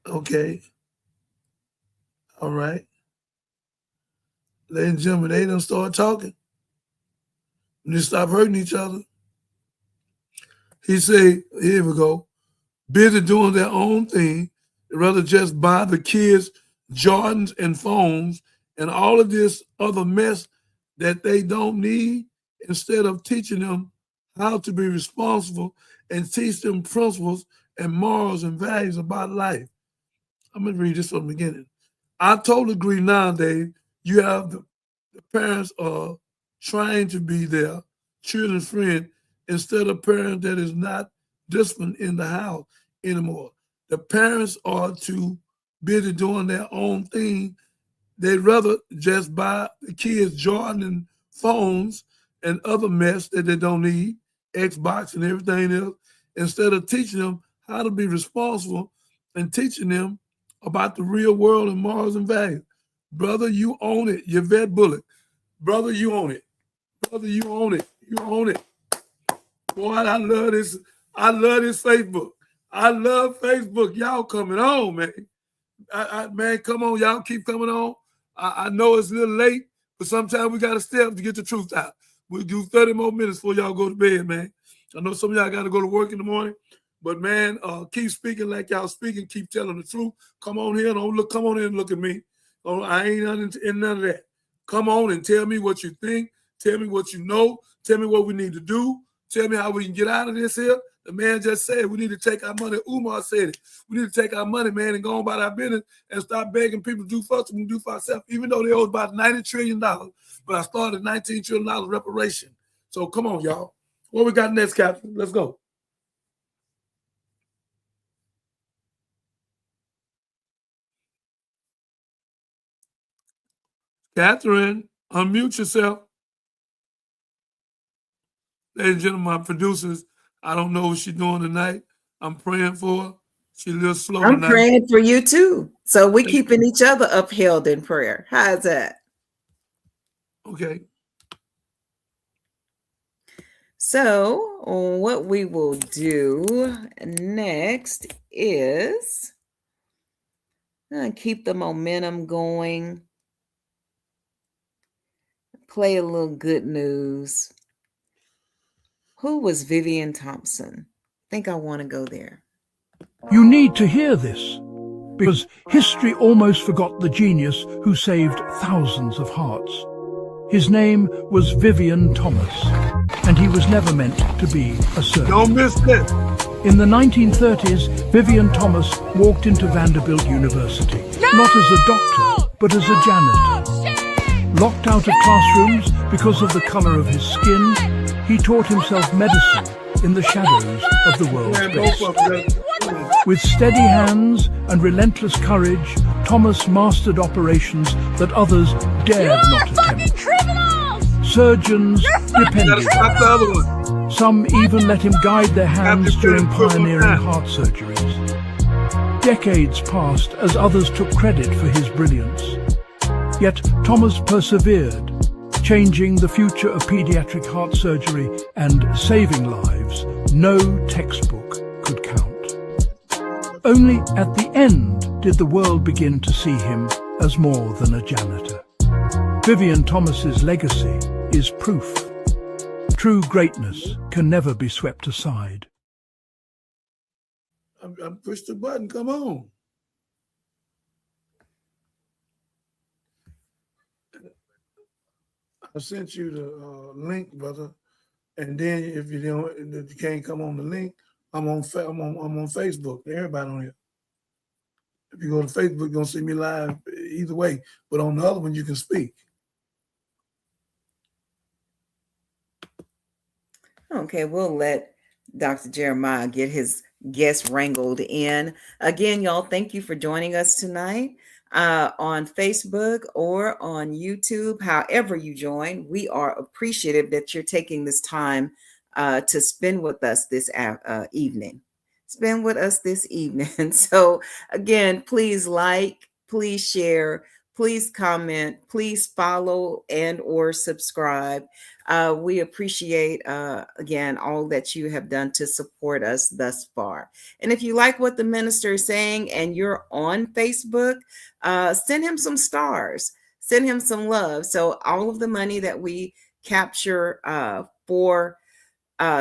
Okay. All right. ladies and gentlemen, they done start talking. And they stop hurting each other. He say, here we go, busy doing their own thing, rather just buy the kids Jordans and phones and all of this other mess that they don't need, instead of teaching them how to be responsible and teach them principles and morals and values about life. I'm going to read this from the beginning. I totally agree nowadays. You have the parents are trying to be their children's friend instead of parents that is not disciplined in the house anymore. The parents are too busy doing their own thing. They'd rather just buy the kids Jordan and phones and other mess that they don't need, Xbox and everything else, instead of teaching them how to be responsible and teaching them about the real world and morals and values. Brother, you own it. Yvette Bullock. Brother, you own it. Brother, you own it. You own it. Boy, I love this. I love this Facebook. I love Facebook. Y'all coming on, man. Man, come on. Y'all keep coming on. I know it's a little late, but sometimes we got to step to get the truth out. We'll do 30 more minutes before y'all go to bed, man. I know some of y'all got to go to work in the morning, but man, keep speaking like y'all speaking. Keep telling the truth. Come on here. Don't look. Come on in and look at me. Oh, I ain't in none of that. Come on and tell me what you think. Tell me what you know. Tell me what we need to do. Tell me how we can get out of this here. The man just said we need to take our money. Umar said it. We need to take our money, man, and go on about our business and stop begging people to do for us. We can do for ourselves, even though they owe about $90 trillion. But I started $19 trillion reparation. So come on, y'all. What we got next, Captain? Let's go. Catherine, unmute yourself. Ladies and gentlemen, my producers, I don't know what she's doing tonight. I'm praying for her. She's a little slow I'm tonight. praying for you too. So we're keeping each other upheld in prayer. How's that? Okay. So what we will do next is keep the momentum going. Play a little good news. Who was Vivian Thompson? I think I want to go there. You need to hear this, because history almost forgot the genius who saved thousands of hearts. His name was Vivian Thomas, and he was never meant to be a surgeon. Don't miss this. In the 1930s, Vivian Thomas walked into Vanderbilt University, not as a doctor, but as a janitor. Locked out of classrooms because of the color of his skin, he taught himself medicine in the shadows of the world's best. With steady hands and relentless courage, Thomas mastered operations that others dared not attempt. Surgeons depended on him. Some even let him guide their hands during pioneering heart surgeries. Decades passed as others took credit for his brilliance. Yet Thomas persevered, changing the future of pediatric heart surgery and saving lives no textbook could count. Only at the end did the world begin to see him as more than a janitor. Vivian Thomas's legacy is proof. True greatness can never be swept aside. I pushed the button. Come on. I sent you the link, brother. And then if you can't come on the link, I'm on Facebook. Everybody on here. If you go to Facebook, you're gonna see me live either way. But on the other one, you can speak. Okay, we'll let Dr. Jeremiah get his guests wrangled in. Again, y'all, thank you for joining us tonight on Facebook or on YouTube. However you join, we are appreciative that you're taking this time to spend with us this evening. Spend with us this evening. So again, please like, please share, please comment, please follow and or subscribe. We appreciate, again, all that you have done to support us thus far. And if you like what the minister is saying and you're on Facebook, send him some stars. Send him some love. So all of the money that we capture for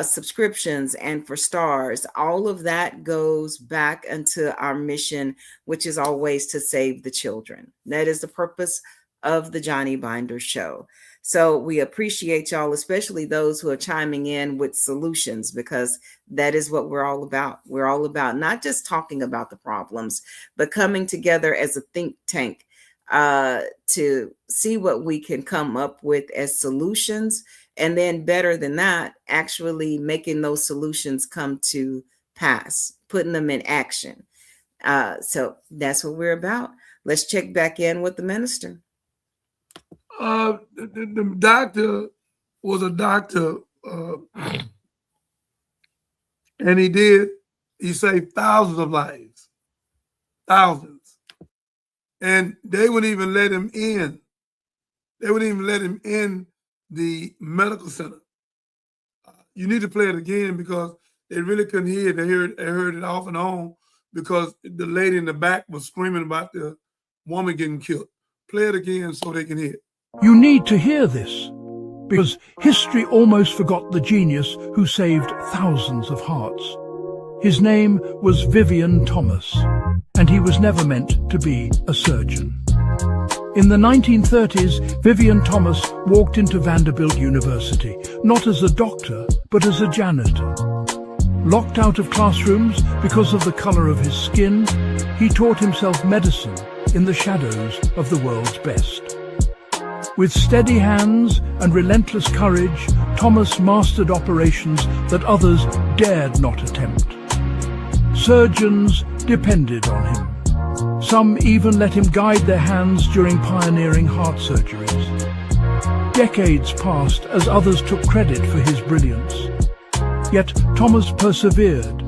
subscriptions and for stars, all of that goes back into our mission, which is always to save the children. That is the purpose of the Johnny Binder Show. So we appreciate y'all, especially those who are chiming in with solutions, because that is what we're all about. We're all about not just talking about the problems, but coming together as a think tank to see what we can come up with as solutions. And then better than that, actually making those solutions come to pass, putting them in action. So that's what we're about. Let's check back in with the minister. The doctor was a doctor, and he saved thousands of lives, thousands. And they wouldn't even let him in. They wouldn't even let him in the medical center. You need to play it again because they really couldn't hear it. They heard it off and on because the lady in the back was screaming about the woman getting killed. Play it again so they can hear it. You need to hear this, because history almost forgot the genius who saved thousands of hearts. His name was Vivian Thomas, and he was never meant to be a surgeon. In the 1930s, Vivian Thomas walked into Vanderbilt University, not as a doctor, but as a janitor. Locked out of classrooms because of the color of his skin, he taught himself medicine in the shadows of the world's best. With steady hands and relentless courage, Thomas mastered operations that others dared not attempt. Surgeons depended on him. Some even let him guide their hands during pioneering heart surgeries. Decades passed as others took credit for his brilliance. Yet Thomas persevered,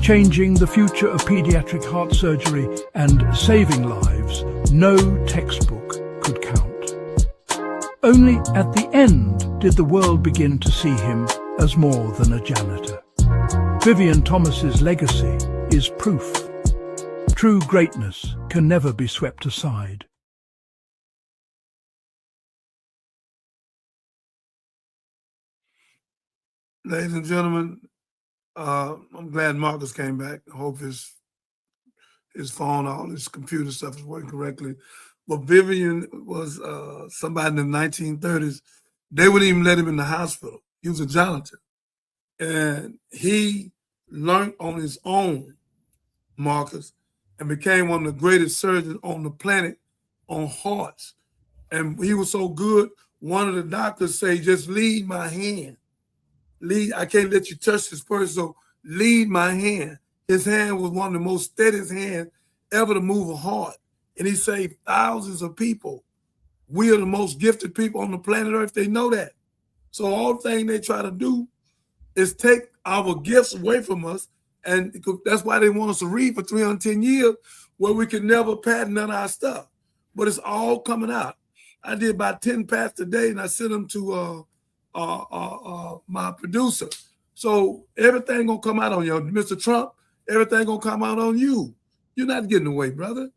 changing the future of pediatric heart surgery and saving lives no textbook could count. Only at the end did the world begin to see him as more than a janitor. Vivian Thomas's legacy is proof. True greatness can never be swept aside. Ladies and gentlemen, I'm glad Marcus came back. I hope his phone, all his computer stuff is working correctly. But Vivian was somebody in the 1930s. They wouldn't even let him in the hospital. He was a janitor. And he learned on his own, Marcus, and became one of the greatest surgeons on the planet on hearts. And he was so good, one of the doctors say, just lead my hand. I can't let you touch this person, so lead my hand. His hand was one of the most steadiest hands ever to move a heart. And he saved thousands of people. We are the most gifted people on the planet Earth. They know that. So all the thing they try to do is take our gifts away from us. And that's why they want us to read for 310 years where we can never patent none of our stuff. But it's all coming out. I did about 10 patents today, and I sent them to my producer. So everything gonna come out on you, Mr. Trump. Everything gonna come out on you. You're not getting away, brother.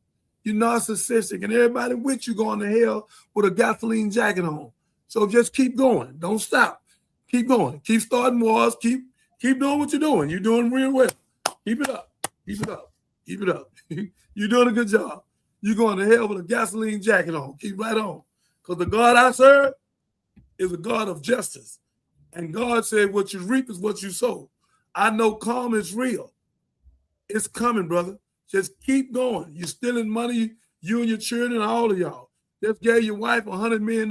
You're narcissistic, and everybody with you going to hell with a gasoline jacket on. So just keep going. Don't stop. Keep going. Keep starting wars. Keep doing what you're doing. You're doing real well. Keep it up. Keep it up. Keep it up. You're doing a good job. You're going to hell with a gasoline jacket on. Keep right on. Because the God I serve is a God of justice. And God said what you reap is what you sow. I know karma is real. It's coming, brother. Just keep going. You're stealing money, you and your children, all of y'all. Just gave your wife $100 million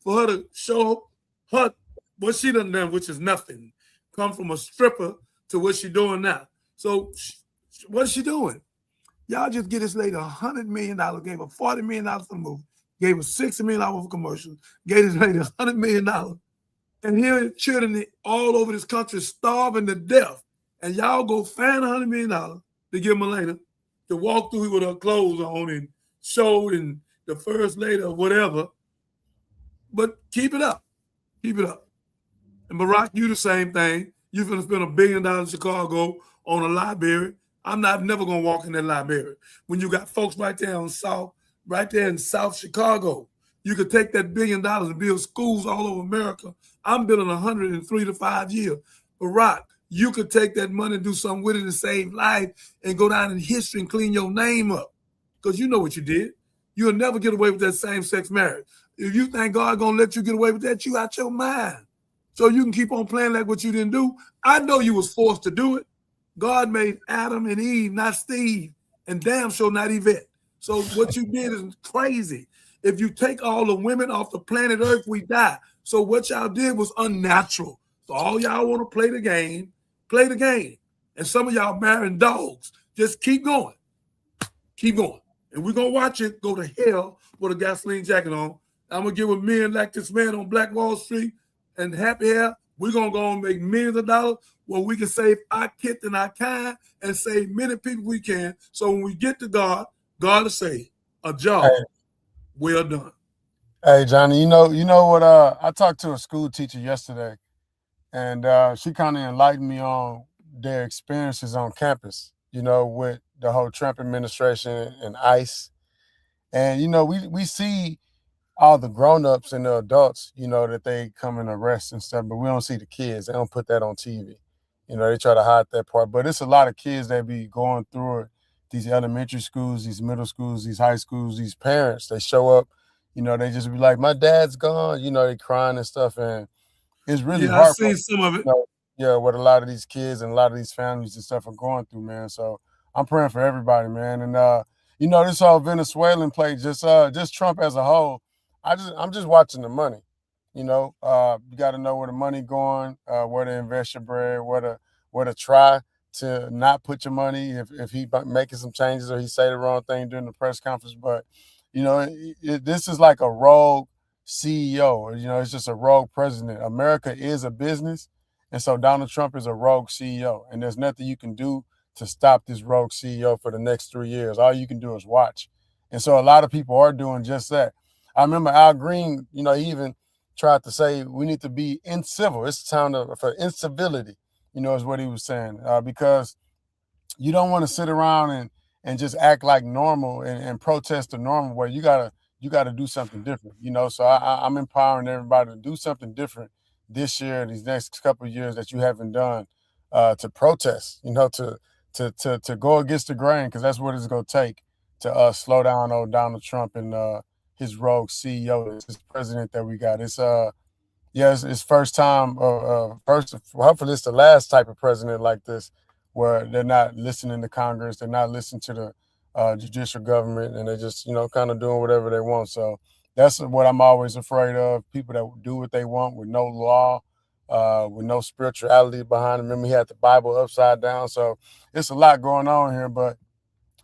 for her to show her what she done, which is nothing. Come from a stripper to what she doing now. So what is she doing? Y'all just get this lady $100 million, gave her $40 million for the movie, gave her $60 million for commercials, gave this lady $100 million. And here children all over this country starving to death. And y'all go find $100 million to give Melania to walk through with her clothes on and showed and the first lady or whatever. But keep it up. Keep it up. And Barack, you the same thing. You're going to spend $1 billion in Chicago on a library. I'm never going to walk in that library. When you got folks right there in South Chicago, You could take that $1 billion and build schools all over America. I'm building 100 in 3 to 5 years. Barack, you could take that money and do something with it and save life and go down in history and clean your name up. Because you know what you did. You'll never get away with that same-sex marriage. If you think God gonna let you get away with that, you out your mind. So you can keep on playing like what you didn't do. I know you was forced to do it. God made Adam and Eve, not Steve, and damn sure not Yvette. So what you did is crazy. If you take all the women off the planet Earth, we die. So what y'all did was unnatural. So all y'all want to play the game, play the game. And some of y'all marrying dogs. Just keep going. Keep going. And we're going to watch it go to hell with a gasoline jacket on. I'm going to get with men like this man on Black Wall Street and Happy Hair. We're going to go and make millions of dollars where we can save our kids and our kind and save many people we can. So when we get to God, God will say, a job well done. Hey, Johnny, you know what? I talked to a school teacher yesterday, and she kind of enlightened me on their experiences on campus, with the whole Trump administration and ICE. And, we see all the grown-ups and the adults, that they come and arrest and stuff, but we don't see the kids. They don't put that on TV. They try to hide that part. But it's a lot of kids that be going through it. These elementary schools, these middle schools, these high schools, these parents, they show up, they just be like, my dad's gone, they crying and stuff. And it's really hard. I've seen some of it. What a lot of these kids and a lot of these families and stuff are going through, man. So I'm praying for everybody, man. And, this whole Venezuelan play, just Trump as a whole, I'm just watching the money. You got to know where the money going, where to invest your bread, where to try to not put your money if he making some changes or he say the wrong thing during the press conference. But, this is like a rogue CEO. It's just a rogue president. America is a business. And so Donald Trump is a rogue CEO. And there's nothing you can do to stop this rogue CEO for the next 3 years. All you can do is watch. And so a lot of people are doing just that. I remember Al Green, he even tried to say we need to be incivil. It's time for incivility, is what he was saying, because you don't want to sit around and just act like normal and protest the normal way. You gotta do something different, So I'm empowering everybody to do something different this year, these next couple of years that you haven't done, to protest, to go against the grain, because that's what it's gonna take to slow down old Donald Trump and his rogue CEO, this president that we got. It's it's first time, hopefully it's the last type of president like this, where they're not listening to Congress, they're not listening to the judicial government, and they're just, kind of doing whatever they want. So that's what I'm always afraid of, people that do what they want with no law, with no spirituality behind them. Remember, he had the Bible upside down. So it's a lot going on here, but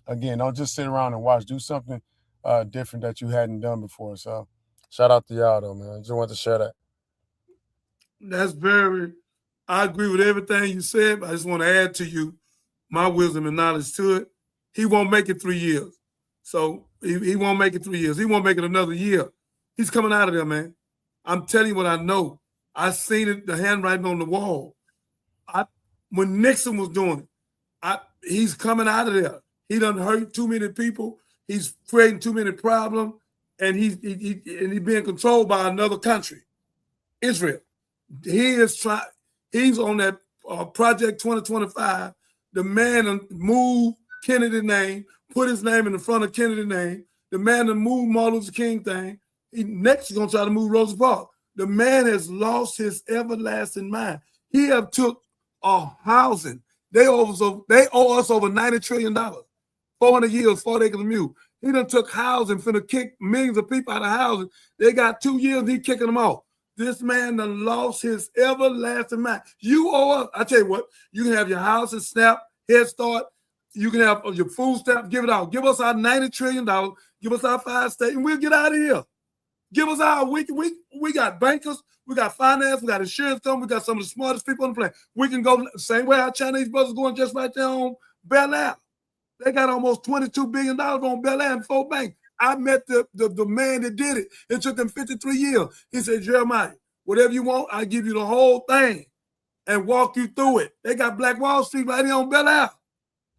again, don't just sit around and watch. Do something different that you hadn't done before. So shout out to y'all though, man. I just want to share that. I agree with everything you said, but I just want to add to you my wisdom and knowledge to it. He won't make it 3 years. So he won't make it 3 years. He won't make it another year. He's coming out of there, man. I'm telling you what I know. I seen it, the handwriting on the wall. When Nixon was doing it, he's coming out of there. He done hurt too many people. He's creating too many problems, and he's being controlled by another country, Israel. He's on that Project 2025. The man moved Kennedy's name, put his name in the front of Kennedy's name. The man that moved Martin Luther King thing. Next, he's gonna try to move Rosa Parks. The man has lost his everlasting mind. He have took housing. They owe us over $90 trillion. 400 years, 4 acres of mule. He done took housing, finna kick millions of people out of housing. They got 2 years, he kicking them off. This man done lost his everlasting mind. You owe us. I tell you what, you can have your house and SNAP, Head Start. You can have your food stamp, give it out. Give us our $90 trillion. Give us our 5 states, and we'll get out of here. Give us our, we got bankers, we got finance, we got insurance companies, we got some of the smartest people on the planet. We can go the same way our Chinese brothers going just right there on Bel Air. They got almost $22 billion on Bel Air and 4 banks. I met the man that did it. It took him 53 years. He said, Jeremiah, whatever you want, I'll give you the whole thing and walk you through it. They got Black Wall Street right here on Bel Air.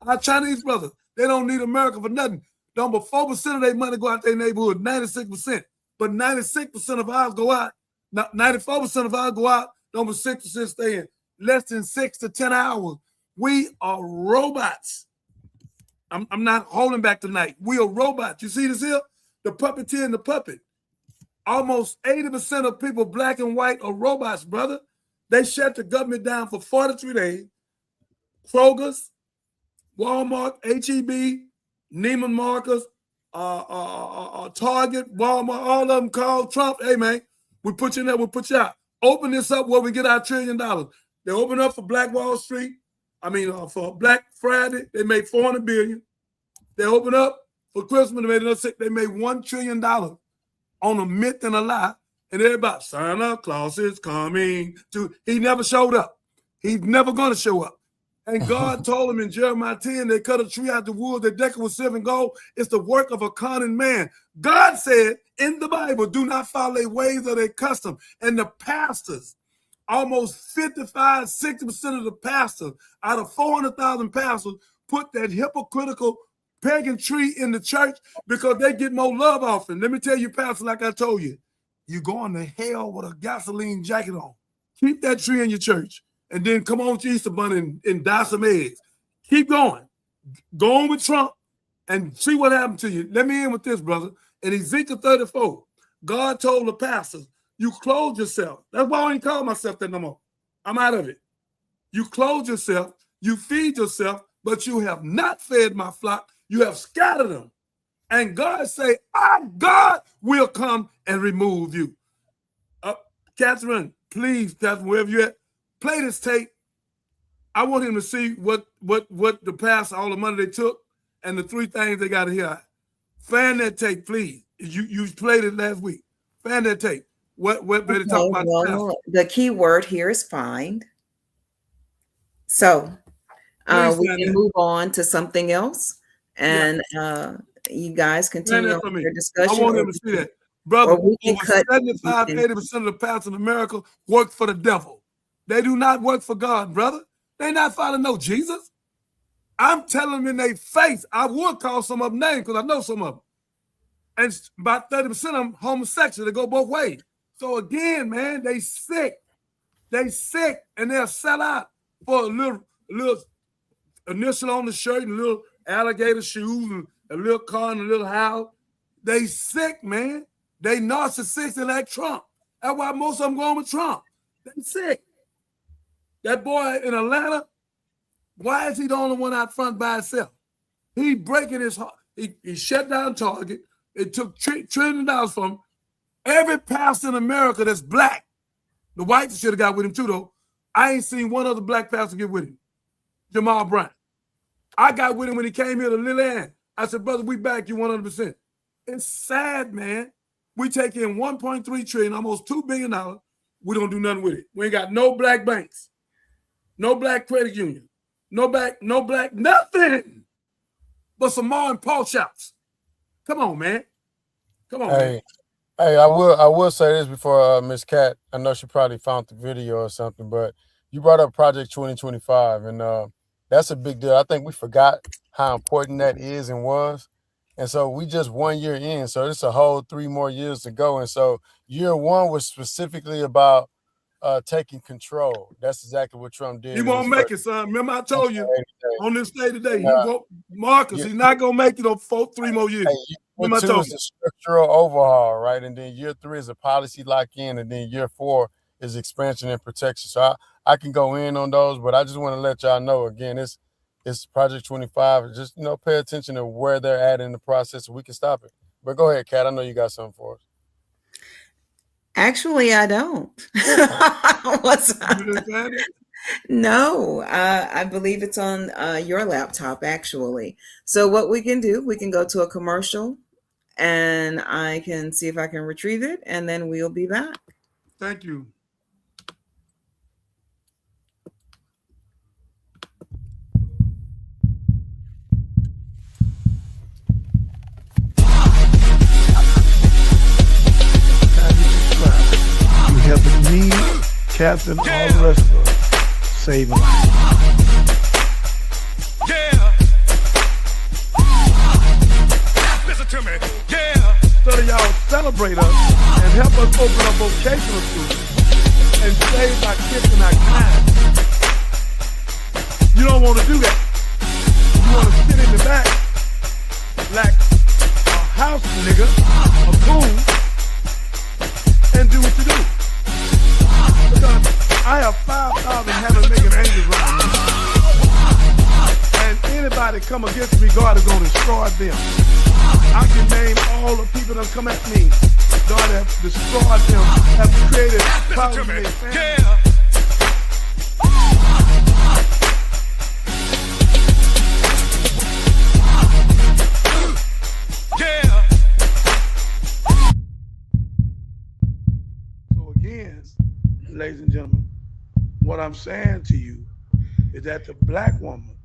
Our Chinese brothers, they don't need America for nothing. Number 4% of their money go out their neighborhood, 96%. but 96% of ours go out. 94% of ours go out, number 6% stay in. Less than 6 to 10 hours. We are robots. I'm not holding back tonight. We are robots. You see this here? The puppeteer and the puppet. Almost 80% of people, black and white, are robots, brother. They shut the government down for 43 days. Kroger's, Walmart, HEB, Neiman Marcus, Target, Walmart, all of them called Trump. Hey, man, we put you in there, we put you out. Open this up where we get our $1 trillion. They open up for Black Wall Street. For Black Friday, they made $400 billion. They open up for Christmas, they made $1 trillion on a myth and a lie. And everybody, Santa Claus is coming to. He never showed up. He's never going to show up. And God told him in Jeremiah 10, they cut a tree out the wood, they deck it with silver and gold. It's the work of a cunning man. God said in the Bible, do not follow their ways or their custom. And the pastors, almost 55, 60% of the pastors out of 400,000 pastors put that hypocritical pagan tree in the church because they get more love offering. Let me tell you, pastor, like I told you, you're going to hell with a gasoline jacket on. Keep that tree in your church. And then come on to Easter Bunny and dye some eggs. Keep going. Go on with Trump and see what happened to you. Let me end with this, brother. In Ezekiel 34, God told the pastors, you clothe yourself. That's why I ain't call myself that no more. I'm out of it. You clothe yourself, you feed yourself, but you have not fed my flock. You have scattered them. And God say, God will come and remove you. Catherine, please, Catherine, wherever you're at, play this tape. I want him to see what the past, all the money they took, and the 3 things they got to hear. Fan that tape, please. You played it last week. Fan that tape. What better talk about the key word here is find. So we can move on to something else, and you guys continue on your discussion. I want him to see that. Brother, over 75, 80% of the pastors in America work for the devil. They do not work for God, brother. They not following no Jesus. I'm telling them in their face. I would call some of them names because I know some of them. And about 30% of them homosexual. They go both ways. So again, man, they sick. They sick, and they'll sell out for a little initial on the shirt and little alligator shoes and a little car and a little house. They sick, man. They narcissistic like Trump. That's why most of them going with Trump. They sick. That boy in Atlanta, why is he the only one out front by himself? He breaking his heart. He shut down Target. It took $1 trillion from him. Every pastor in America that's black, the whites should have got with him too, though. I ain't seen one other black pastor get with him. Jamal Bryant. I got with him when he came here to Lil Ann. I said, brother, we back you 100%. It's sad, man. We take in $1.3 trillion, almost $2 billion. We don't do nothing with it. We ain't got no black banks, no black credit union, no black, nothing but some mom and pop shops. Come on, man. Come on, man. Hey, I will say this before Miss Cat. I know she probably found the video or something, but you brought up Project 2025, and that's a big deal. I think we forgot how important that is and was. And so we just 1 year in, so it's a whole 3 more years to go. And so year 1 was specifically about taking control. That's exactly what Trump did. He won't make it, son. Remember I told you on this day today, he won't, Marcus, he's not going to make it on 3 more years. Year 2 is a structural overhaul, right? And then year 3 is a policy lock-in, and then year 4 is expansion and protection. So I can go in on those, but I just want to let y'all know, again, it's Project 25. Just, pay attention to where they're at in the process so we can stop it. But go ahead, Kat. I know you got something for us. Actually, I don't. No, I believe it's on your laptop, actually. So what we can do, we can go to a commercial, and I can see if I can retrieve it, and then we'll be back. Thank you. Helping me, Captain, all the rest of us, saving lives. Yeah. Listen to me. Yeah. instead of y'all celebrate us and help us open up vocational schools and save our kids and our kind. You don't want to do that. You want to sit in the back like a house nigga, a coon, and do what you do. Because I have 5,000 heaven-making angels around me. And anybody come against me, God is going to destroy them. I can name all the people that come at me. God has destroyed them, have created problems in their family. So again, ladies and gentlemen, what I'm saying to you is that the black woman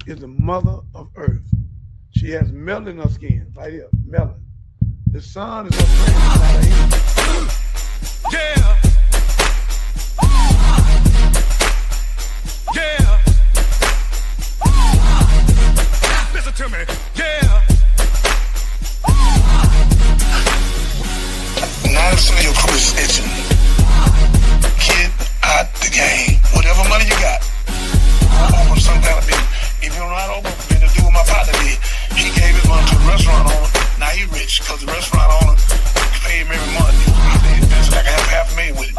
is the mother of earth. She has melanin in her skin, right here, melanin. The sun is her friend, not her enemy. Yeah. Yeah. Listen to me. Yeah. 90% of your crew is snitching. Get out the game. Whatever money you got, go open some kind of business. If you don't know how to open a business, do what my partner did. He gave his money to the restaurant owner. Now he rich because the restaurant owner paid him every month. He invested like $500,000 with it.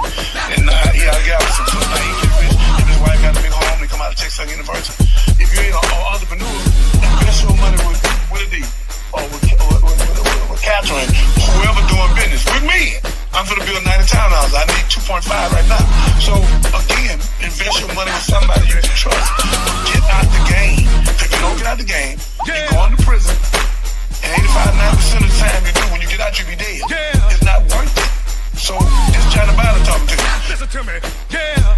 And now he out of Galveston. So now he get rich. Him and his wife got a big home. They come out of Texas University. If you ain't an entrepreneur, invest your money with a D. Or with Catherine, whoever doing business. With me, I'm going to build 90 townhouses. I need 2.5 right now. So again, invest your money with somebody you can trust. Get out the game. If you don't get out the game, you're going to prison. And 85-90% of the time you do, when you get out, you be dead. It's not worth it. So just China Biden talking to you. Listen to me. Yeah.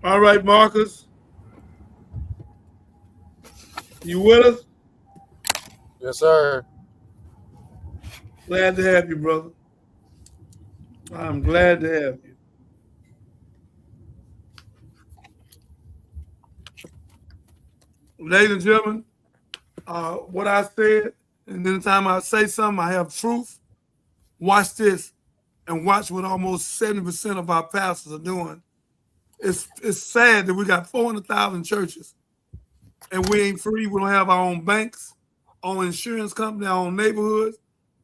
All right, Marcus. You with us? Yes, sir. Glad to have you, brother. I'm glad to have you. Ladies and gentlemen, what I said, and anytime I say something, I have truth. Watch this and watch what almost 70% of our pastors are doing. It's sad that we got 400,000 churches and we ain't free. We don't have our own banks, our own insurance company, our own neighborhoods.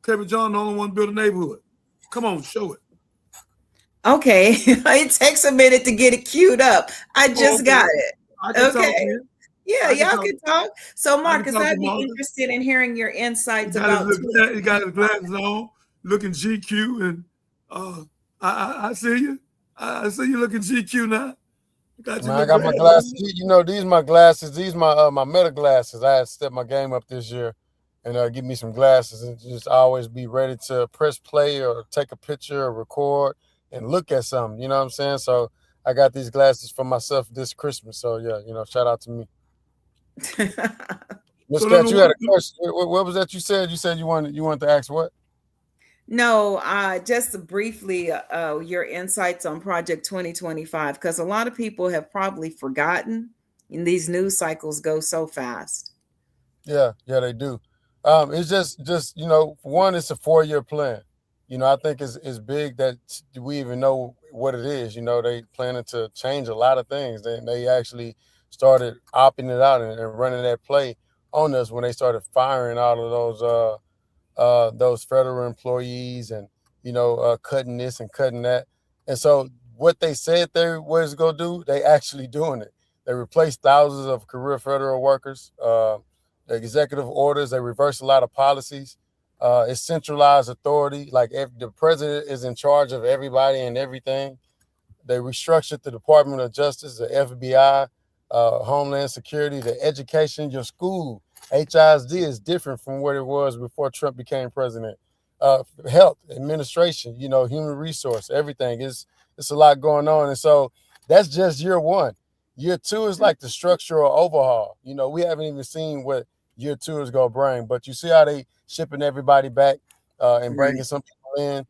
Kevin John, the only one to build a neighborhood. Come on, show it. Okay. It takes a minute to get it queued up. I just got it. Okay. Yeah, y'all can talk. So, Marcus, I'd be interested in hearing your insights about. He got his glasses on, looking GQ, and I see you. I see you looking GQ now. I got my glasses. You know, these my glasses. These my Meta glasses. I had to step my game up this year, and give me some glasses, and just always be ready to press play or take a picture or record and look at something. You know what I'm saying? So I got these glasses for myself this Christmas. So yeah, shout out to me. Miss Cat, you had a question. What was that you said? You said you wanted to ask what? No, just briefly, your insights on Project 2025, because a lot of people have probably forgotten, and these news cycles go so fast. Yeah, they do. It's just one, it's a 4-year plan. I think it's big that we even know what it is. They planning to change a lot of things. They actually started opting it out and running that play on us when they started firing all of those federal employees and cutting this and cutting that. And so what they said they was going to do, they actually doing it. They replaced thousands of career federal workers, the executive orders, they reversed a lot of policies. It's centralized authority. Like the president is in charge of everybody and everything. They restructured the Department of Justice, the FBI, Homeland Security, the education, your school. HISD is different from what it was before Trump became president. Health, administration, human resource, everything. It's a lot going on. And so that's just year one. Year two is like the structural overhaul. We haven't even seen what year two is going to bring, but you see how they shipping everybody back and bringing some people in.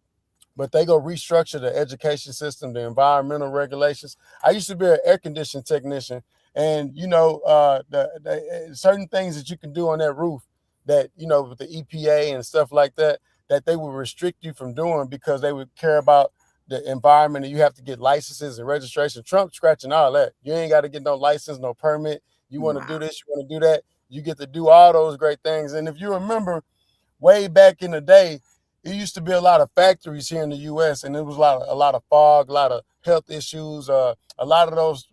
but they go restructure the education system, the environmental regulations. I used to be an air conditioning technician, and you know, the certain things that you can do on that roof that, you know, with the EPA and stuff like that, that they would restrict you from doing because they would care about the environment and you have to get licenses and registration. Trump scratching all that. You ain't got to get no license, no permit. You want to do this, you want to do that. You get to do all those great things. And if you remember, way back in the day, it used to be a lot of factories here in the U.S. and it was a lot of fog, a lot of health issues. A lot of those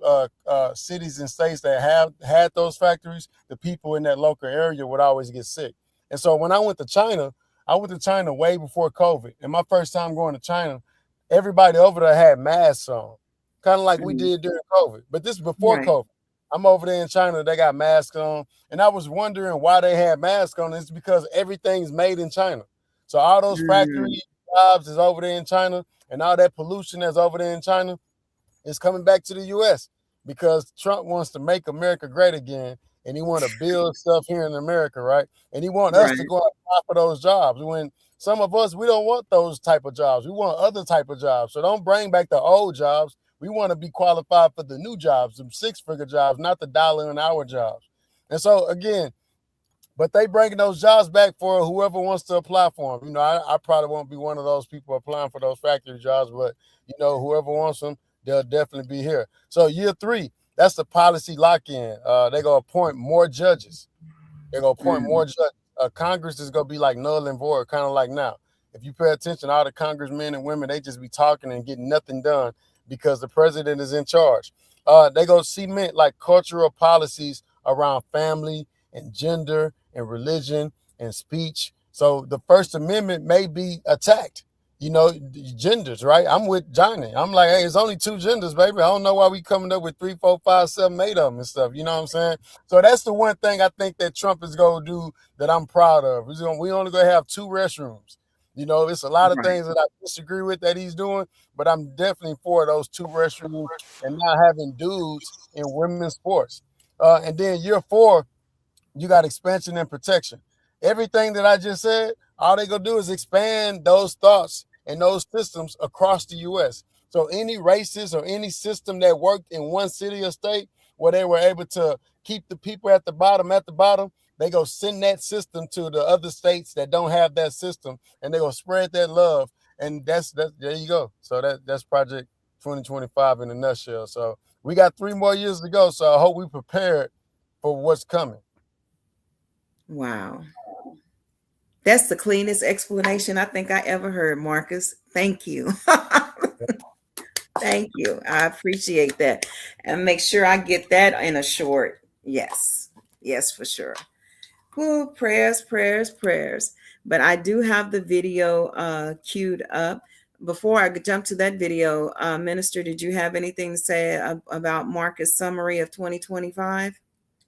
cities and states that have had those factories, the people in that local area would always get sick. And so when I went to China way before COVID. And my first time going to China, everybody over there had masks on, kind of like we did during COVID. But this is before COVID. I'm over there in China, they got masks on. And I was wondering why they had masks on. It's because everything's made in China. So all those factory jobs is over there in China, and all that pollution that's over there in China is coming back to the U.S. because Trump wants to make America great again. And he want to build stuff here in America, right? And he want us to go and apply for those jobs. When some of us, we don't want those type of jobs. We want other type of jobs. So don't bring back the old jobs. We want to be qualified for the new jobs, some six-figure jobs, not the dollar an hour jobs. And so again, but they bringing those jobs back for whoever wants to apply for them. You know, I probably won't be one of those people applying for those factory jobs, but you know, whoever wants them, they'll definitely be here. So year 3. That's the policy lock-in. They're going to appoint more judges. They're going to appoint more judges. Congress is going to be like null and void, kind of like now. If you pay attention, all the congressmen and women, they just be talking and getting nothing done because the president is in charge. They go cement like cultural policies around family and gender and religion and speech. So the First Amendment may be attacked. You know, genders, right? I'm with Johnny. I'm like, hey, it's only 2 genders, baby. I don't know why we coming up with 3, 4, 5, 7, 8 of them and stuff. You know what I'm saying? So that's the one thing I think that Trump is going to do that I'm proud of. We only going to have 2 restrooms. You know, it's a lot of things that I disagree with that he's doing, but I'm definitely for those 2 restrooms and not having dudes in women's sports. And then year 4, you got expansion and protection. Everything that I just said, all they gonna do is expand those thoughts and those systems across the U.S. So any races or any system that worked in one city or state where they were able to keep the people at the bottom, they go send that system to the other states that don't have that system, and they go spread that love. And that's there you go. So that's Project 2025 in a nutshell. So we got 3 more years to go. So I hope we prepared for what's coming. Wow. That's the cleanest explanation I think I ever heard, Marcus. Thank you. Thank you. I appreciate that. And make sure I get that in a short. Yes. Yes, for sure. Ooh, prayers. But I do have the video queued up. Before I jump to that video, Minister, did you have anything to say about Marcus' summary of 2025?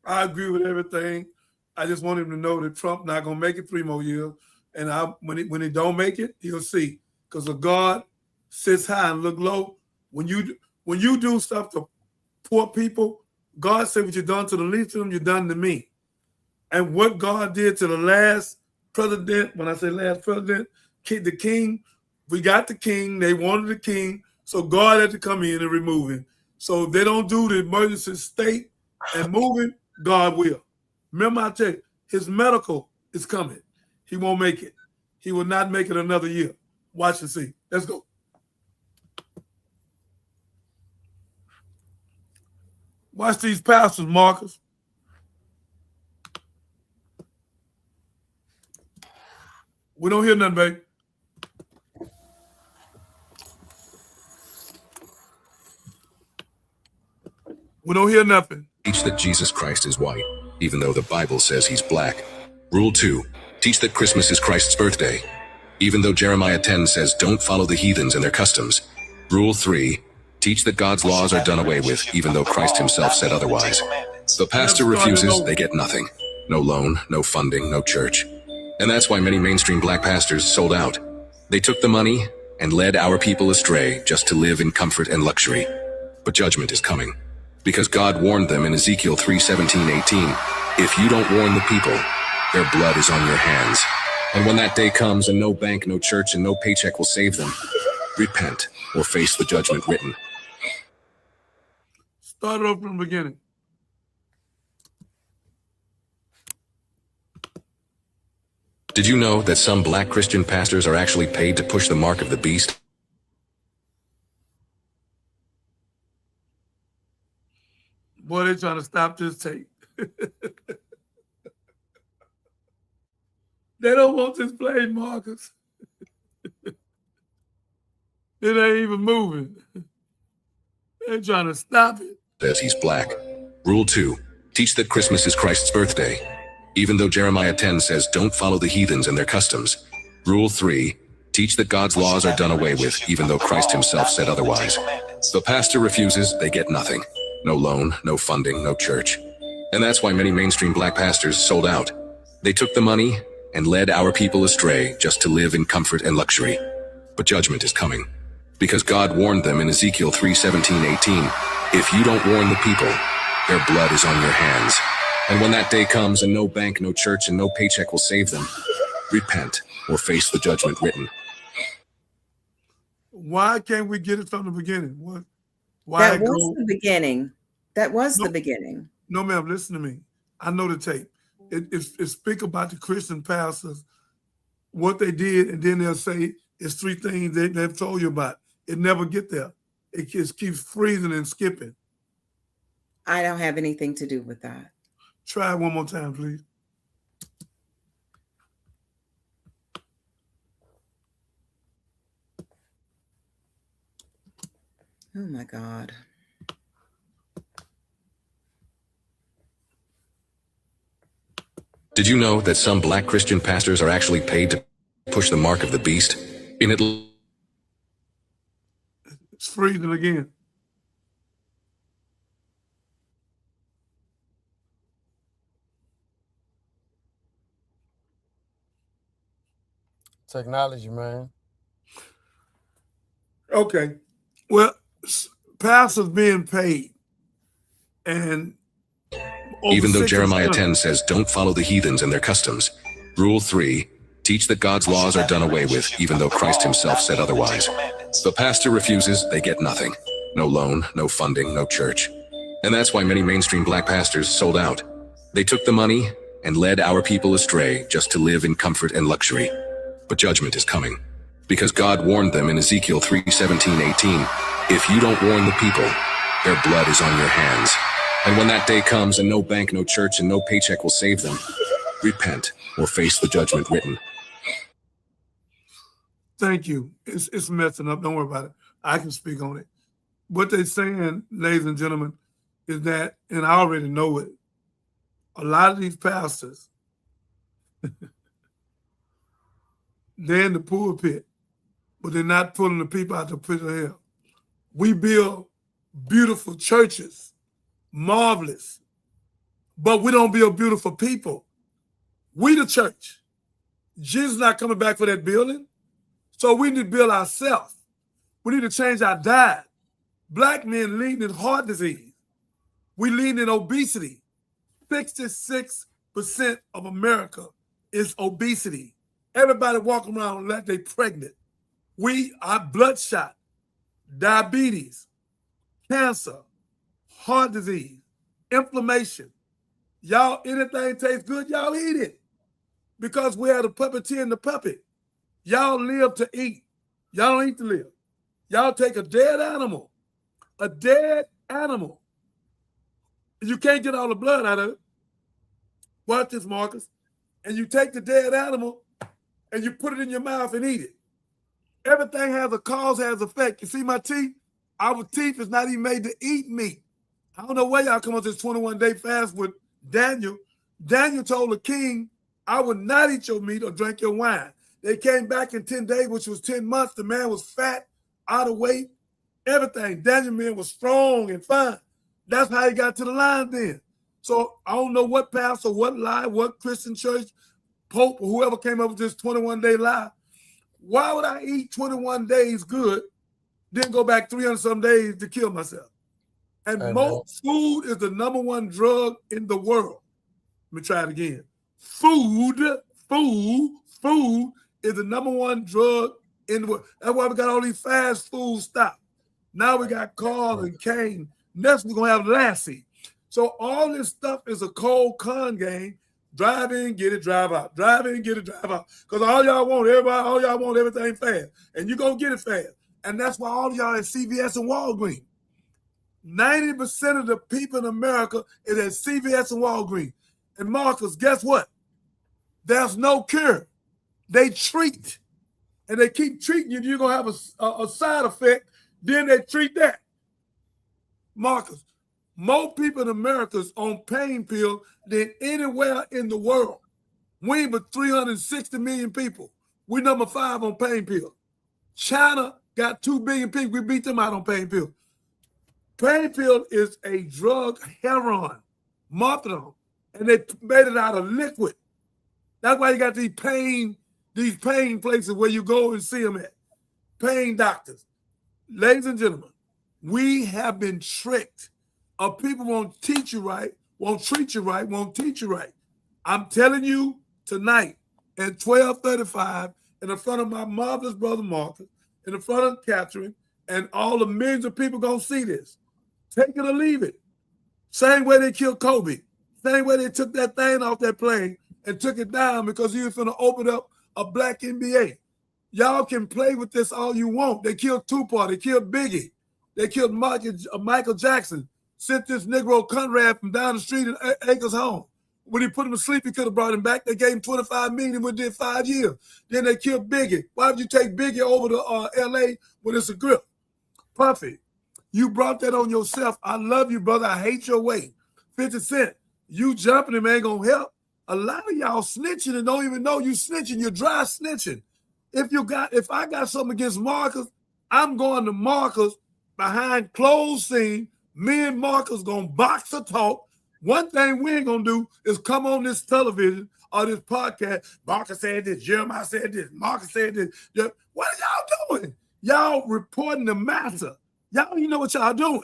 I agree with everything. I just want him to know that Trump not gonna make it 3 more years, and when he don't make it, he'll see. Because the God sits high and look low. When you do stuff to poor people, God said, "What you done to the least of them, you done to me." And what God did to the last president, when I say last president, the king, we got the king. They wanted the king, so God had to come in and remove him. So if they don't do the emergency state and move him, God will. Remember, I tell you, his medical is coming. He won't make it. He will not make it another year. Watch and see. Let's go. Watch these pastors, Marcus. We don't hear nothing, babe. We don't hear nothing. Teach that Jesus Christ is white, even though the Bible says he's black. Rule 2. Teach that Christmas is Christ's birthday, even though Jeremiah 10 says don't follow the heathens and their customs. Rule 3. Teach that God's laws are done away with, even though Christ himself said otherwise. The pastor refuses, they get nothing. No loan, no funding, no church. And that's why many mainstream black pastors sold out. They took the money and led our people astray just to live in comfort and luxury. But judgment is coming, because God warned them in Ezekiel 3:17-18, if you don't warn the people, their blood is on your hands. And when that day comes and no bank, no church, and no paycheck will save them, repent, or face the judgment written. Start off from the beginning. Did you know that some black Christian pastors are actually paid to push the mark of the beast? Boy, they're trying to stop this tape. They don't want this played, Marcus. It ain't even moving. They're trying to stop it. Says he's black. Rule 2. Teach that Christmas is Christ's birthday. Even though Jeremiah 10 says don't follow the heathens and their customs. Rule 3. Teach that God's laws are done away with, even though Christ himself said otherwise. The pastor refuses, they get nothing. No loan, no funding, no church. And that's why many mainstream black pastors sold out. They took the money and led our people astray just to live in comfort and luxury. But judgment is coming. Because God warned them in Ezekiel 3:17-18, if you don't warn the people, their blood is on your hands. And when that day comes and no bank, no church, and no paycheck will save them, repent or face the judgment written. Why can't we get it from the beginning? What? Why that was the beginning. That was the beginning. No, ma'am, listen to me. I know the tape. It speak about the Christian pastors, what they did, and then they'll say it's 3 things they've told you about. It never get there. It just keeps freezing and skipping. I don't have anything to do with that. Try it one more time, please. Oh my God. Did you know that some black Christian pastors are actually paid to push the mark of the beast? In it, it's freezing again. Technology, man. Okay. Well, pastors being paid, and even though Jeremiah 10 says don't follow the heathens and their customs. Rule 3, teach that God's laws are done away with, even though Christ himself said otherwise. The pastor refuses, they get nothing. No loan, no funding, no church. And that's why many mainstream black pastors sold out. They took the money and led our people astray just to live in comfort and luxury. But judgment is coming. Because God warned them in Ezekiel 3:17-18, if you don't warn the people, their blood is on your hands. And when that day comes and no bank, no church, and no paycheck will save them, repent or face the judgment written. Thank you. It's messing up. Don't worry about it. I can speak on it. What they're saying, ladies and gentlemen, is that, and I already know it, a lot of these pastors, they're in the pulpit, but they're not pulling the people out the pit of hell. We build beautiful churches, marvelous, but we don't build beautiful people. We the church. Jesus not coming back for that building. So we need to build ourselves. We need to change our diet. Black men leading in heart disease. We lead in obesity. 66% of America is obesity. Everybody walking around like they pregnant. We are bloodshot, diabetes, cancer, heart disease, inflammation. Y'all, anything tastes good, y'all eat it. Because we are the puppeteer and the puppet. Y'all live to eat. Y'all don't eat to live. Y'all take a dead animal. You can't get all the blood out of it. Watch this, Marcus. And you take the dead animal and you put it in your mouth and eat it. Everything has a cause, has effect. You see my teeth? Our teeth is not even made to eat meat. I don't know where y'all come on this 21-day fast with Daniel. Daniel told the king, I would not eat your meat or drink your wine. They came back in 10 days, which was 10 months. The man was fat, out of weight, everything. Daniel man was strong and fine. That's how he got to the line then. So I don't know what pastor, what lie, what Christian church, Pope, or whoever came up with this 21-day lie. Why would I eat 21 days good, then go back 300 some days to kill myself? And food is the #1 drug in the world. Let me try it again. Food is the #1 drug in the world. That's why we got all these fast food stops. Now we got Carl and Kane. Next we're gonna have Lassie. So all this stuff is a cold con game. Drive in, get it, drive out. Drive in, get it, drive out. Because all y'all want everything fast. And you're gonna get it fast. And that's why all y'all at CVS and Walgreens. 90% of the people in America is at CVS and Walgreens. And Marcus, guess what? There's no cure. They treat. And they keep treating you. You're going to have a side effect. Then they treat that. Marcus, more people in America is on pain pills than anywhere in the world. We ain't but 360 million people. We number 5 on pain pills. China got 2 billion people. We beat them out on pain pills. Pain pill is a drug, heroin, methadone, and they made it out of liquid. That's why you got these pain places where you go and see them at. Pain doctors. Ladies and gentlemen, we have been tricked. People won't teach you right, won't treat you right, won't teach you right. I'm telling you tonight at 12:35 in front of my mother's brother Marcus, in front of Catherine, and all the millions of people gonna see this. Take it or leave it. Same way they killed Kobe. Same way they took that thing off that plane and took it down because he was going to open up a black NBA. Y'all can play with this all you want. They killed Tupac. They killed Biggie. They killed Michael Jackson. Sent this Negro Conrad from down the street in Acres home. When he put him to sleep, he could have brought him back. They gave him $25 million within 5 years. Then they killed Biggie. Why would you take Biggie over to L.A. when it's a grip? Puffy. You brought that on yourself. I love you, brother. I hate your way. 50 Cent, you jumping him ain't gonna help. A lot of y'all snitching and don't even know you snitching. You're dry snitching. If I got something against Marcus, I'm going to Marcus behind closed scene. Me and Marcus gonna box or talk. One thing we ain't gonna do is come on this television or this podcast. Marcus said this, Jeremiah said this, Marcus said this. What are y'all doing? Y'all reporting the matter. Y'all, you know what y'all doing.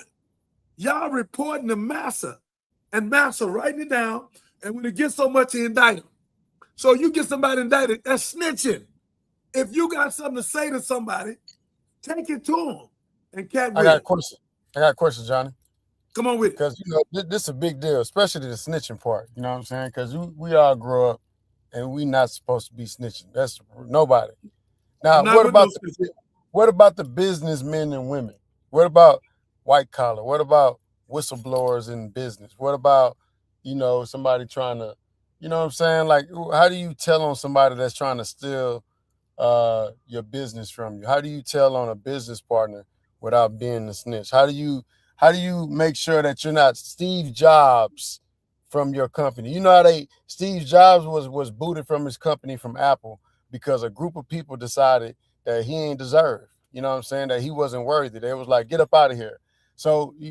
Y'all reporting to Massa, and Massa writing it down, and when it gets so much, he indict them. So you get somebody indicted, that's snitching. If you got something to say to somebody, take it to them. And I got a question, Johnny. Come on with it. Because, this is a big deal, especially the snitching part. You know what I'm saying? Because we all grow up, and we not supposed to be snitching. That's nobody. Now, what about the businessmen and women? What about white collar? What about whistleblowers in business? What about, somebody trying to, you know what I'm saying? Like, how do you tell on somebody that's trying to steal your business from you? How do you tell on a business partner without being a snitch? How do you make sure that you're not Steve Jobs from your company? You know how Steve Jobs was booted from his company from Apple because a group of people decided that he ain't deserved. You know what I'm saying? That he wasn't worthy. They was like, get up out of here. So, do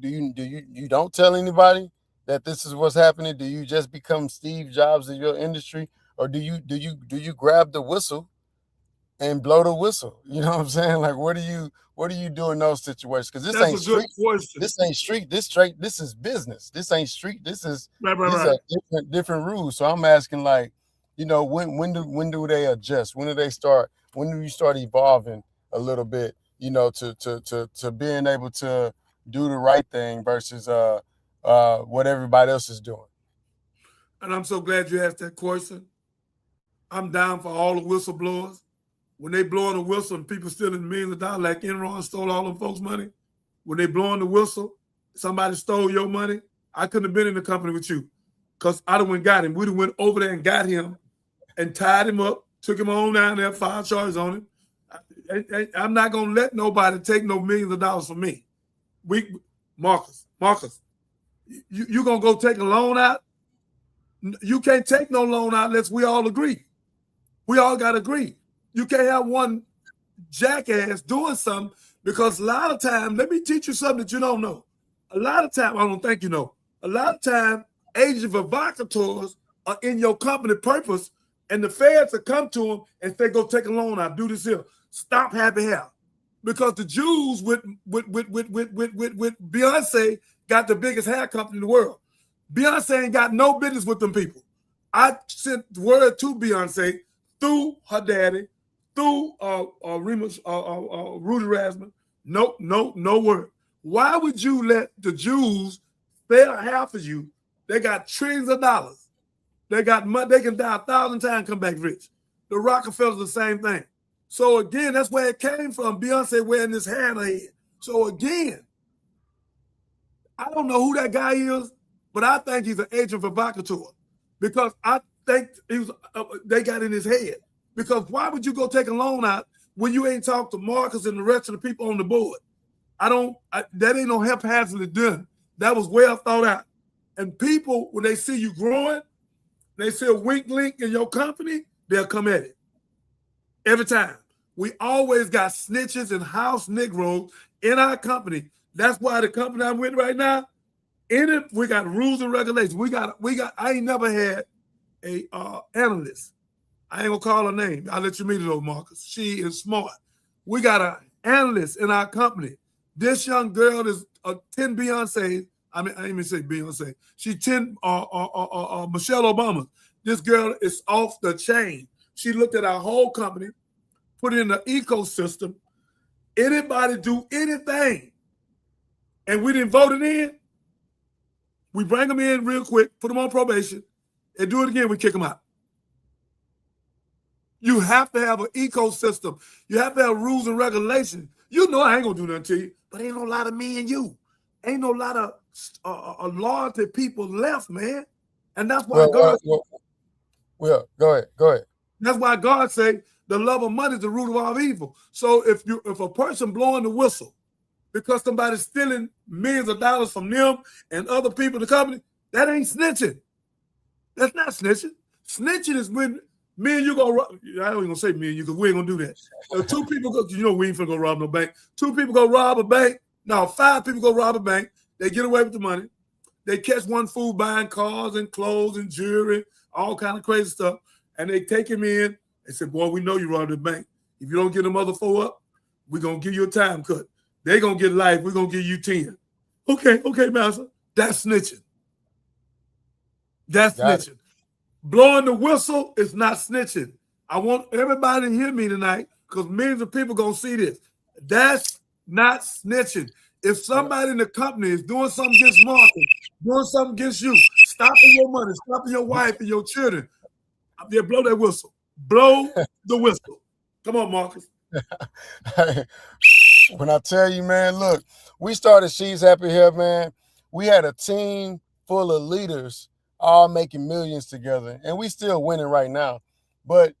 you don't tell anybody that this is what's happening? Do you just become Steve Jobs in your industry? Or do you grab the whistle and blow the whistle? You know what I'm saying? Like, what do you do in those situations? Because this ain't street. This ain't street. This is business. This ain't street. This is different rules. So I'm asking, like, when do they adjust? When do you start evolving a little bit, to being able to do the right thing versus what everybody else is doing? And I'm so glad you asked that question. I'm down for all the whistleblowers. When they blowing the whistle and people stealing millions of dollars, like Enron stole all them folks' money, when they blowing the whistle, somebody stole your money, I couldn't have been in the company with you because I'd have went and got him. We'd have went over there and got him and tied him up, took him on down there, filed charges on him. I'm not going to let nobody take no millions of dollars from me. Marcus, you going to go take a loan out? You can't take no loan out unless we all agree. We all got to agree. You can't have one jackass doing something because a lot of time, let me teach you something that you don't know. A lot of time, I don't think you know, a lot of time, agents of provocateurs are in your company purpose, and the feds will come to them and say, go take a loan out, do this here. Stop happy hair. Because the Jews with Beyonce got the biggest hair company in the world. Beyonce ain't got no business with them people. I sent word to Beyonce through her daddy, through Rudy Rasmus. No word. Why would you let the Jews fail half of you? They got trillions of dollars. They got money. They can die 1,000 times, come back rich. The Rockefellers the same thing. So again, that's where it came from. Beyonce wearing this hair on her head. So again, I don't know who that guy is, but I think he's an agent for Vacatur because I think they got in his head. Because why would you go take a loan out when you ain't talked to Marcus and the rest of the people on the board? That ain't no haphazardly done. That was well thought out. And people, when they see you growing, they see a weak link in your company, they'll come at it. Every time. We always got snitches and house Negroes in our company. That's why the company I'm with right now, in it, we got rules and regulations. I ain't never had a analyst. I ain't gonna call her name. I'll let you meet her though, Marcus. She is smart. We got an analyst in our company. This young girl is 10 Beyonce. I didn't even say Beyonce. She's 10 Michelle Obama. This girl is off the chain. She looked at our whole company, put it in the ecosystem. Anybody do anything, and we didn't vote it in, we bring them in real quick, put them on probation, and do it again, we kick them out. You have to have an ecosystem. You have to have rules and regulations. You know I ain't gonna do nothing to you, but ain't no lot of me and you. Ain't no lot of loyalty people left, man. And that's why go ahead. That's why God say the love of money is the root of all evil. So if a person blowing the whistle because somebody's stealing millions of dollars from them and other people in the company, that ain't snitching. That's not snitching. Snitching is when me and you go. I don't even gonna say me and you because we ain't gonna do that. Two people go. You know we ain't finna go rob no bank. Two people go rob a bank. No, 5 people go rob a bank. They get away with the money. They catch one fool buying cars and clothes and jewelry, all kind of crazy stuff, and they take him in. They say, "Boy, we know you robbed the bank. If you don't get them other 4 up, we're gonna give you a time cut. They gonna get life. We're gonna give you 10." Okay, master. That's snitching. That's snitching. Blowing the whistle is not snitching. I want everybody to hear me tonight because millions of people gonna see this. That's not snitching. If somebody in the company is doing something against Marcus, doing something against you, stopping your money, stopping your wife and your children, yeah, blow that whistle. Blow the whistle. Come on, Marcus. When I tell you, man, look, we started She's Happy here, man. We had a team full of leaders all making millions together, and we still winning right now. But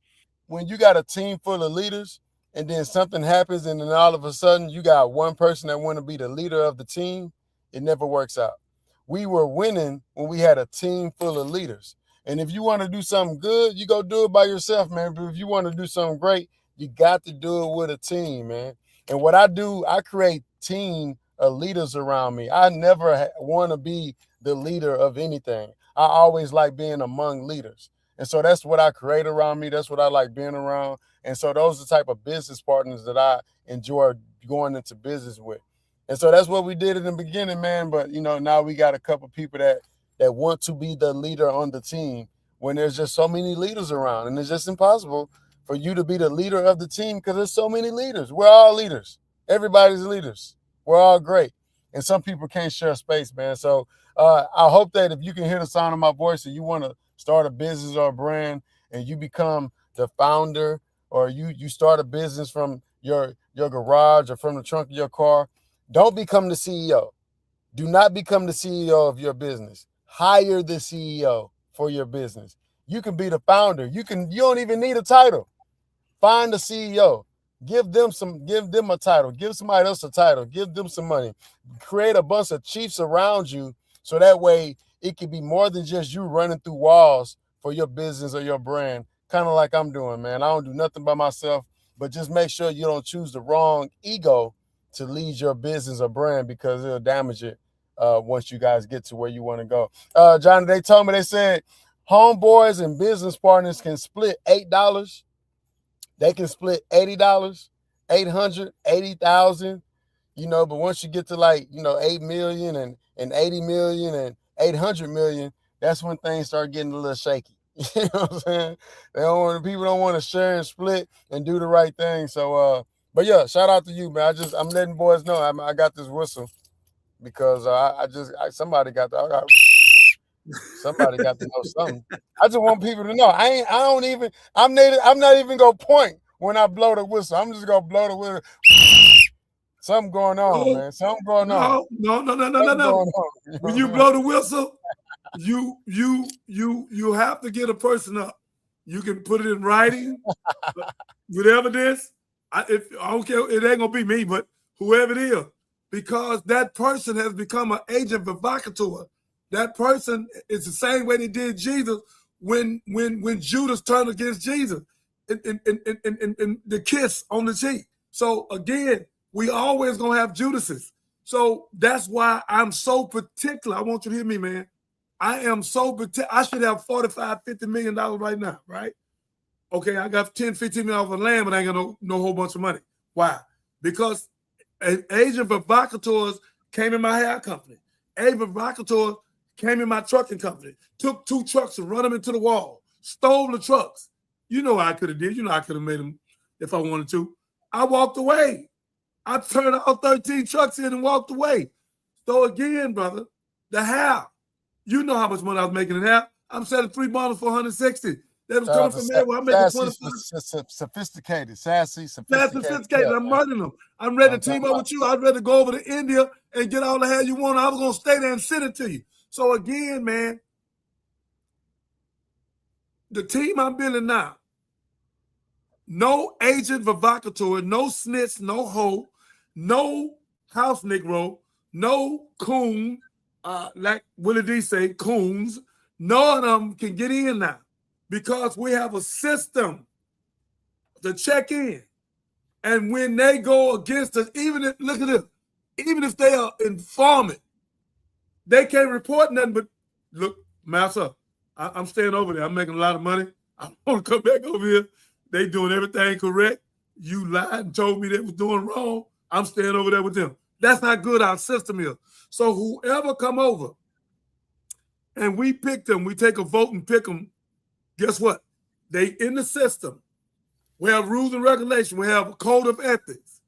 when you got a team full of leaders and then something happens and then all of a sudden you got one person that want to be the leader of the team, it never works out. We were winning when we had a team full of leaders. And if you want to do something good, you go do it by yourself, man. But if you want to do something great, you got to do it with a team, man. And what I do, I create team of leaders around me. I never want to be the leader of anything. I always like being among leaders. And so that's what I create around me. That's what I like being around. And so those are the type of business partners that I enjoy going into business with. And so that's what we did in the beginning, man. But, now we got a couple people that want to be the leader on the team when there's just so many leaders around. And it's just impossible for you to be the leader of the team because there's so many leaders. We're all leaders. Everybody's leaders. We're all great. And some people can't share space, man. So I hope that if you can hear the sound of my voice and you want to start a business or a brand and you become the founder or you start a business from your garage or from the trunk of your car, don't become the CEO. Do not become the CEO of your business. Hire the CEO for your business. You can be the founder. You don't even need a title. Find the CEO. Give them a title. Give somebody else a title. Give them some money. Create a bunch of chiefs around you so that way it can be more than just you running through walls for your business or your brand, kind of like I'm doing, man. I don't do nothing by myself, but just make sure you don't choose the wrong ego to lead your business or brand because it'll damage it once you guys get to where you want to go. Johnny, they told me, they said homeboys and business partners can split $8. They can split $80, $800, $80,000, but once you get to 8 million and 80 million and 800 million, that's when things start getting a little shaky. You know what I'm saying? People don't want to share and split and do the right thing. So, but yeah, shout out to you, man. I'm letting boys know I got this whistle because somebody got to know something. I just want people to know. I'm not even gonna point when I blow the whistle. I'm just gonna blow the whistle. Something going on, man. Something going on. No. When you blow the whistle, you have to get a person up. You can put it in writing with evidence. I don't care, it ain't gonna be me, but whoever it is, because that person has become an agent provocateur. That person is the same way they did Jesus when Judas turned against Jesus in the kiss on the cheek. So again, we always gonna have Judases. So that's why I'm so particular. I want you to hear me, man. I am so particular. I should have $45, $50 million right now, right? Okay, I got 10, 15 million off of land, but I ain't got no whole bunch of money. Why? Because an agent provocateurs came in my hair company. Agent provocateurs came in my trucking company, took 2 trucks and run them into the wall, stole the trucks. You know what I could have did. You know I could have made them if I wanted to. I walked away. I turned all 13 trucks in and walked away. So again, brother, the hair. You know how much money I was making in hair. I'm selling 3 bottles for 160. They was coming from there where I'm making 25. Sophisticated, sassy, sophisticated. I'm murdering them. I'm ready to team up with you. I'm ready to go over to India and get all the hair you want. I was going to stay there and send it to you. So again, man, the team I'm building now, no agent provocateur, no snitch, no hoe, no house Negro, no coon, like Willie D say, coons. None of them can get in now because we have a system to check in. And when they go against us, even if they are informant, they can't report nothing but, look, Master, I'm staying over there. I'm making a lot of money. I want to come back over here. They doing everything correct. You lied and told me they was doing wrong. I'm staying over there with them. That's not good. Our system is. So whoever come over and we pick them, we take a vote and pick them, guess what? They in the system. We have rules and regulations. We have a code of ethics.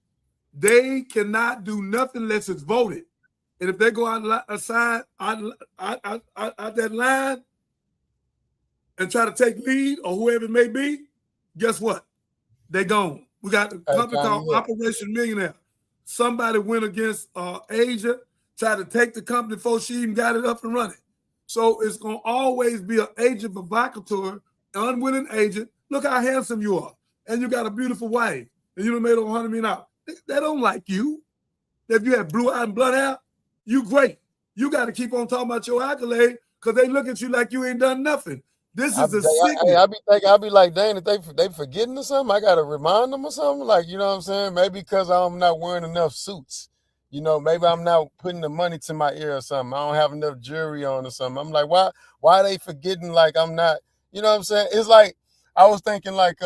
They cannot do nothing unless it's voted. And if they go out that line and try to take lead or whoever it may be, guess what? They gone. We got a company called Operation Millionaire. Somebody went against Asia, tried to take the company before she even got it up and running. So it's going to always be an agent provocateur, unwilling agent. Look how handsome you are. And you got a beautiful wife. And you done made over $100 million. They don't like you. If you have blue eye and blood hair, you great. You got to keep on talking about your accolade because they look at you like you ain't done nothing. This is a sickness. I'll be like, dang, if they forgetting or something, I got to remind them or something. Like, you know what I'm saying? Maybe because I'm not wearing enough suits. You know, maybe I'm not putting the money to my ear or something. I don't have enough jewelry on or something. I'm like, why are they forgetting like I'm not, you know what I'm saying? It's like, I was thinking like,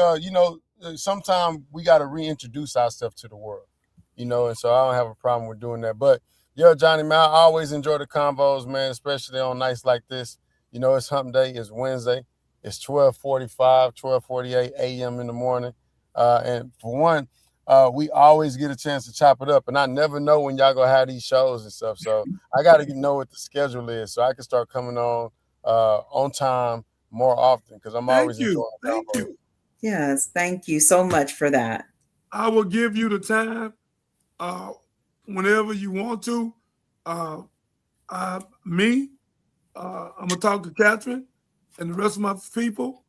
sometimes we got to reintroduce ourselves to the world, you know, and so I don't have a problem with doing that. But, yo, Johnny, man, I always enjoy the convos, man, especially on nights like this. You know, it's hump day. It's Wednesday. It's 12:45, 12:48 a.m. in the morning. And for one, we always get a chance to chop it up. And I never know when y'all going to have these shows and stuff. So I got to know what the schedule is so I can start coming on time more often because I'm always enjoying the convo. Thank you. Yes, thank you so much for that. I will give you the time whenever you want to. I'm going to talk to Catherine and the rest of my people.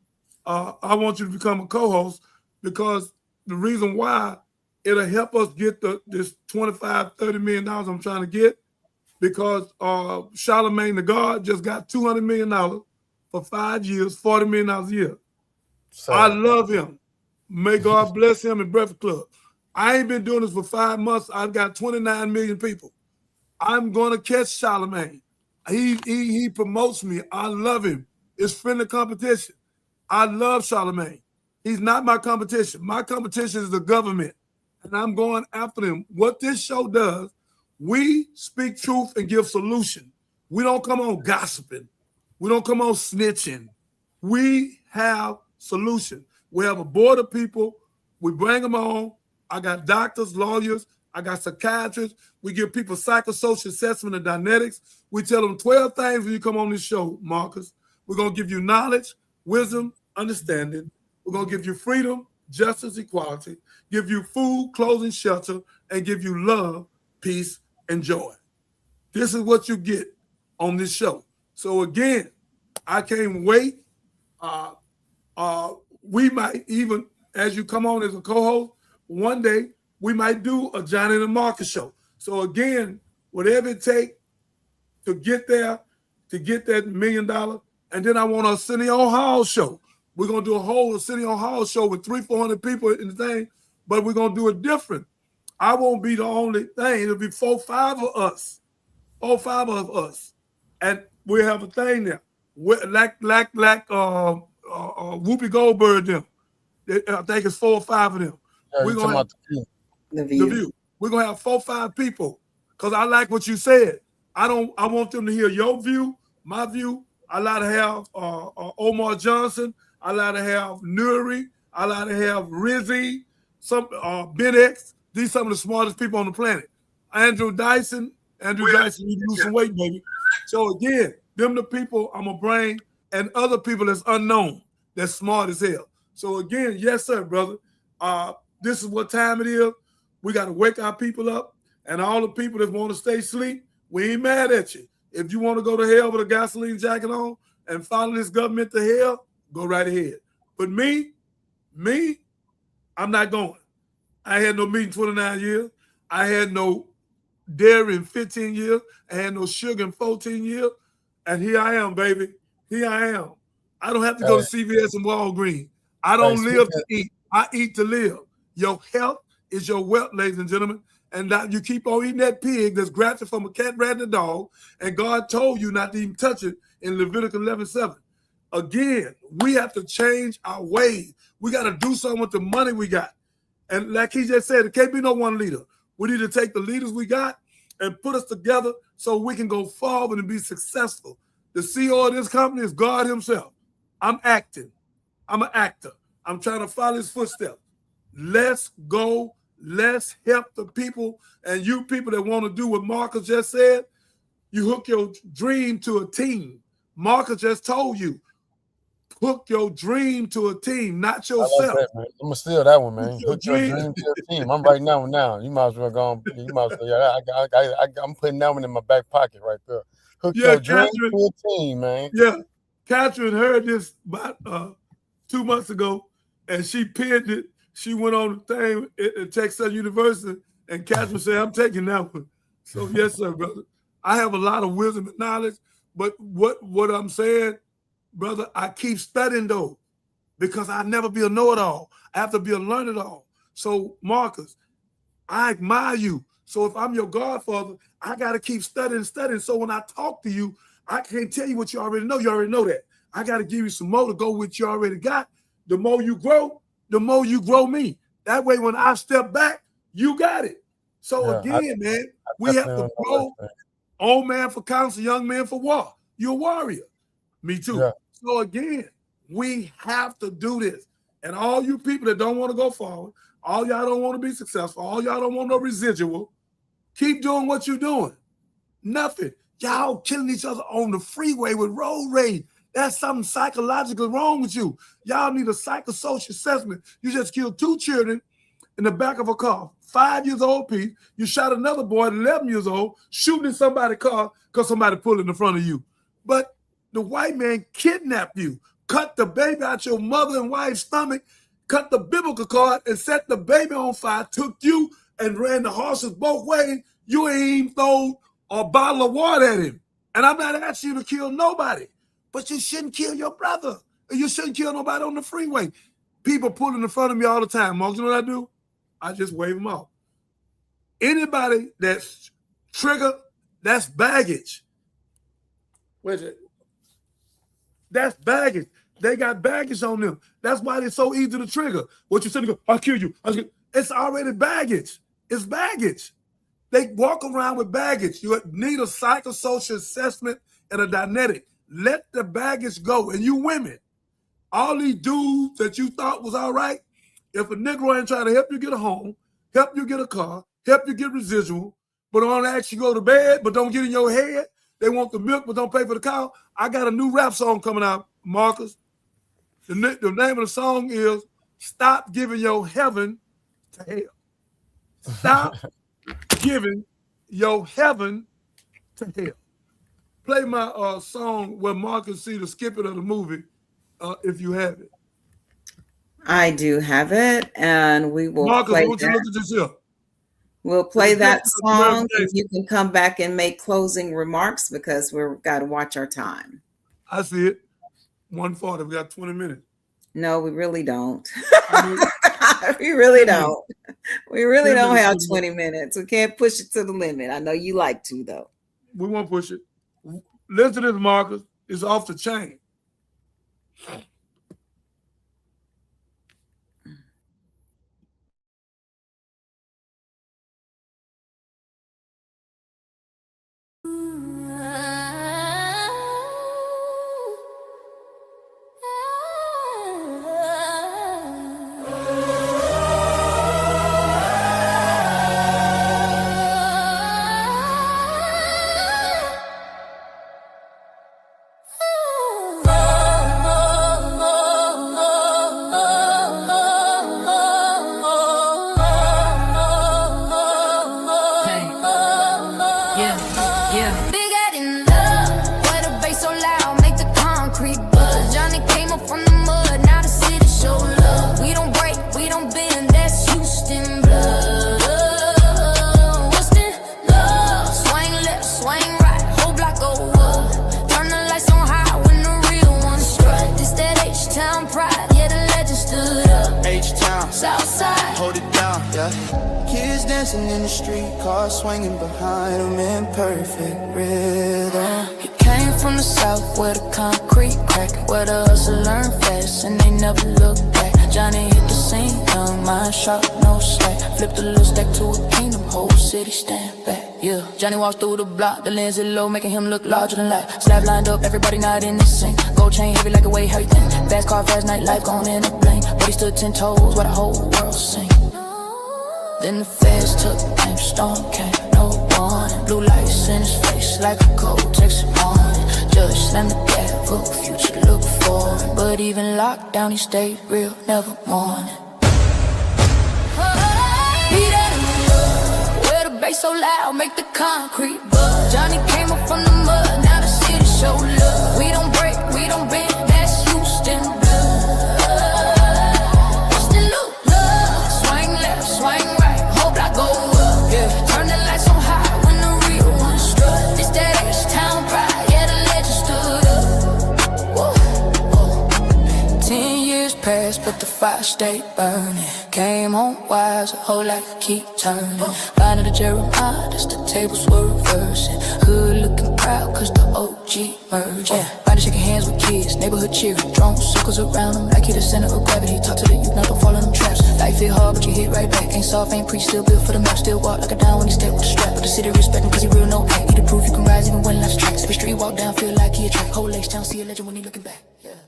I want you to become a co-host because the reason why it'll help us get this $25, $30 million I'm trying to get because Charlemagne the God just got $200 million for 5 years, $40 million a year. I love him. May God bless him and Breakfast Club. I ain't been doing this for 5 months. I've got 29 million people. I'm going to catch Charlemagne. He promotes me. I love him. It's friendly competition. I love Charlemagne. He's not my competition. My competition is the government, and I'm going after them. What this show does, we speak truth and give solution. We don't come on gossiping. We don't come on snitching. We have solutions. We have a board of people. We bring them on. I got doctors, lawyers. I got psychiatrists. We give people psychosocial assessment and dynetics. We tell them 12 things when you come on this show, Marcus. We're going to give you knowledge, wisdom, understanding. We're going to give you freedom, justice, equality, give you food, clothing, shelter, and give you love, peace, and joy. This is what you get on this show. So again, I can't wait. We might even, as you come on as a co-host, one day we might do a Johnny and the Marcus show. So again, whatever it takes to get there, to get that $1 million, and then I want a City on Hall show. We're gonna do a whole City on Hall show with 300-400 people in the thing, but we're gonna do it different. I won't be the only thing. It'll be 4-5 of us. 4-5 of us. And we have a thing there. Like Whoopi Goldberg them. I think it's 4 or 5 of them. Yeah, we're gonna have the view. We're gonna have 4-5 people. Because I like what you said. I want them to hear your view, my view. I like to have Omar Johnson. I like to have Nuri. I like to have Rizzy, some Ben X. These some of the smartest people on the planet. Andrew Dyson, you lose some weight, baby. So again, them the people I'm gonna bring, and other people that's unknown, that's smart as hell. So again, yes, sir, brother. This is what time it is. We got to wake our people up, and all the people that want to stay asleep, we ain't mad at you. If you want to go to hell with a gasoline jacket on and follow this government to hell, go right ahead. But me, I'm not going. I had no meat in 29 years. I had no dairy in 15 years. I had no sugar in 14 years. And here I am, baby. Here I am. I don't have to go to CVS and Walgreens. I don't live to eat. I eat to live. Your health is your wealth, ladies and gentlemen. And that you keep on eating that pig that's grafted from a cat, rat, and a dog. And God told you not to even touch it in Leviticus 11:7. Again, we have to change our ways. We got to do something with the money we got. And like he just said, it can't be no one leader. We need to take the leaders we got and put us together so we can go forward and be successful. The CEO of this company is God himself. I'm acting. I'm an actor. I'm trying to follow his footsteps. Let's go. Let's help the people. And you people that want to do what Marcus just said, you hook your dream to a team. Marcus just told you, hook your dream to a team, not yourself. I like that, man. I'm gonna steal that one, man. Hook your dream to a team. I'm writing that one down. You might as well go on. You might as well. Yeah, I'm putting that one in my back pocket right there. Hook your dream to a team, man. Yeah, Catherine heard this about 2 months ago, and she pinned it. She went on the thing at Texas University, and Catherine said, "I'm taking that one." So yes, sir, brother. I have a lot of wisdom and knowledge, but what I'm saying, brother, I keep studying though, because I never be a know-it-all. I have to be a learn-it-all. So Marcus, I admire you. So if I'm your godfather, I got to keep studying. So when I talk to you, I can't tell you what you already know. You already know that. I got to give you some more to go with you already got. The more you grow me. That way, when I step back, you got it. So again, man, we have to grow. Old man for counsel, young man for war. You're a warrior. Me too. Yeah. So again, we have to do this. And all you people that don't want to go forward, all y'all don't want to be successful, all y'all don't want no residual, keep doing what you're doing. Nothing. Y'all killing each other on the freeway with road rage. That's something psychologically wrong with you. Y'all need a psychosocial assessment. You just killed 2 children in the back of a car, 5 years old piece. You shot another boy at 11 years old, shooting in somebody's car because somebody pulled in front of you. But the white man kidnapped you, cut the baby out your mother and wife's stomach, cut the biblical cord and set the baby on fire, took you and ran the horses both ways. You ain't even throw a bottle of water at him. And I'm not asking you to kill nobody, but you shouldn't kill your brother. You shouldn't kill nobody on the freeway. People pulling in front of me all the time. Mark, you know what I do? I just wave them off. Anybody that's trigger, that's baggage. Where's it? That's baggage. They got baggage on them. That's why they're so easy to trigger. What you said, I'll kill you. It's already baggage. It's baggage. They walk around with baggage. You need a psychosocial assessment and a dynetic. Let the baggage go. And you women, all these dudes that you thought was all right, if a Negro ain't trying to help you get a home, help you get a car, help you get residual, but don't actually go to bed, but don't get in your head, they want the milk, but don't pay for the cow. I got a new rap song coming out, Marcus. The name of the song is Stop Giving Your Heaven to Hell. Stop giving your heaven to hell. Play my song where Marcus see the skip it of the movie, if you have it. I do have it, and we will Marcus, play won't you look at this here? We'll play that song, and you can come back and make closing remarks because we've got to watch our time. I see it. 1:40. We got 20 minutes. No, we really don't. We really don't. We really don't have 20 minutes. We can't push it to the limit. I know you like to, though. We won't push it. Listen to this, Marcus. It's off the chain. In the street, car swinging behind him in perfect rhythm. He came from the south where the concrete cracked, where the hustle learn fast and they never look back. Johnny hit the scene, young mind sharp, no slack. Flipped a little stack to a kingdom, whole city stand back. Yeah, Johnny walks through the block, the lens is low, making him look larger than life. Slab lined up, everybody not in the sink. Gold chain heavy like a way everything. Fast car, fast night, life gone in a blink. But he stood 10 toes while the whole world sing. Then the feds took aim, storm came, no warning. Blue lights in his face like a cold Texas morning. Judge slammed the gavel, future look forward. But even locked down, he stayed real, never mourning. Beat it in the love, where the bass so loud, make the concrete buzz. Johnny came up from the mud, now the city show love. We don't break, we don't bend, that's Houston blood. But the fire stayed burning. Came home wise, a whole lot keep turning. Finding the Jeremiah, that's the tables were reversing. Hood looking proud, cause the OG merged. Yeah, body shaking hands with kids, neighborhood cheering. Drone circles around them, like he the center of gravity. Talk to the youth, now don't fall in them traps. Life hit hard, but you hit right back. Ain't soft, ain't preach, still built for the map. Still walk like a down when he step with the strap. But the city respect him, cause he real, no act. He the proof you can rise even when life's tracks. Every street walk down, feel like he a track. Whole H-town, see a legend when he looking back. Yeah.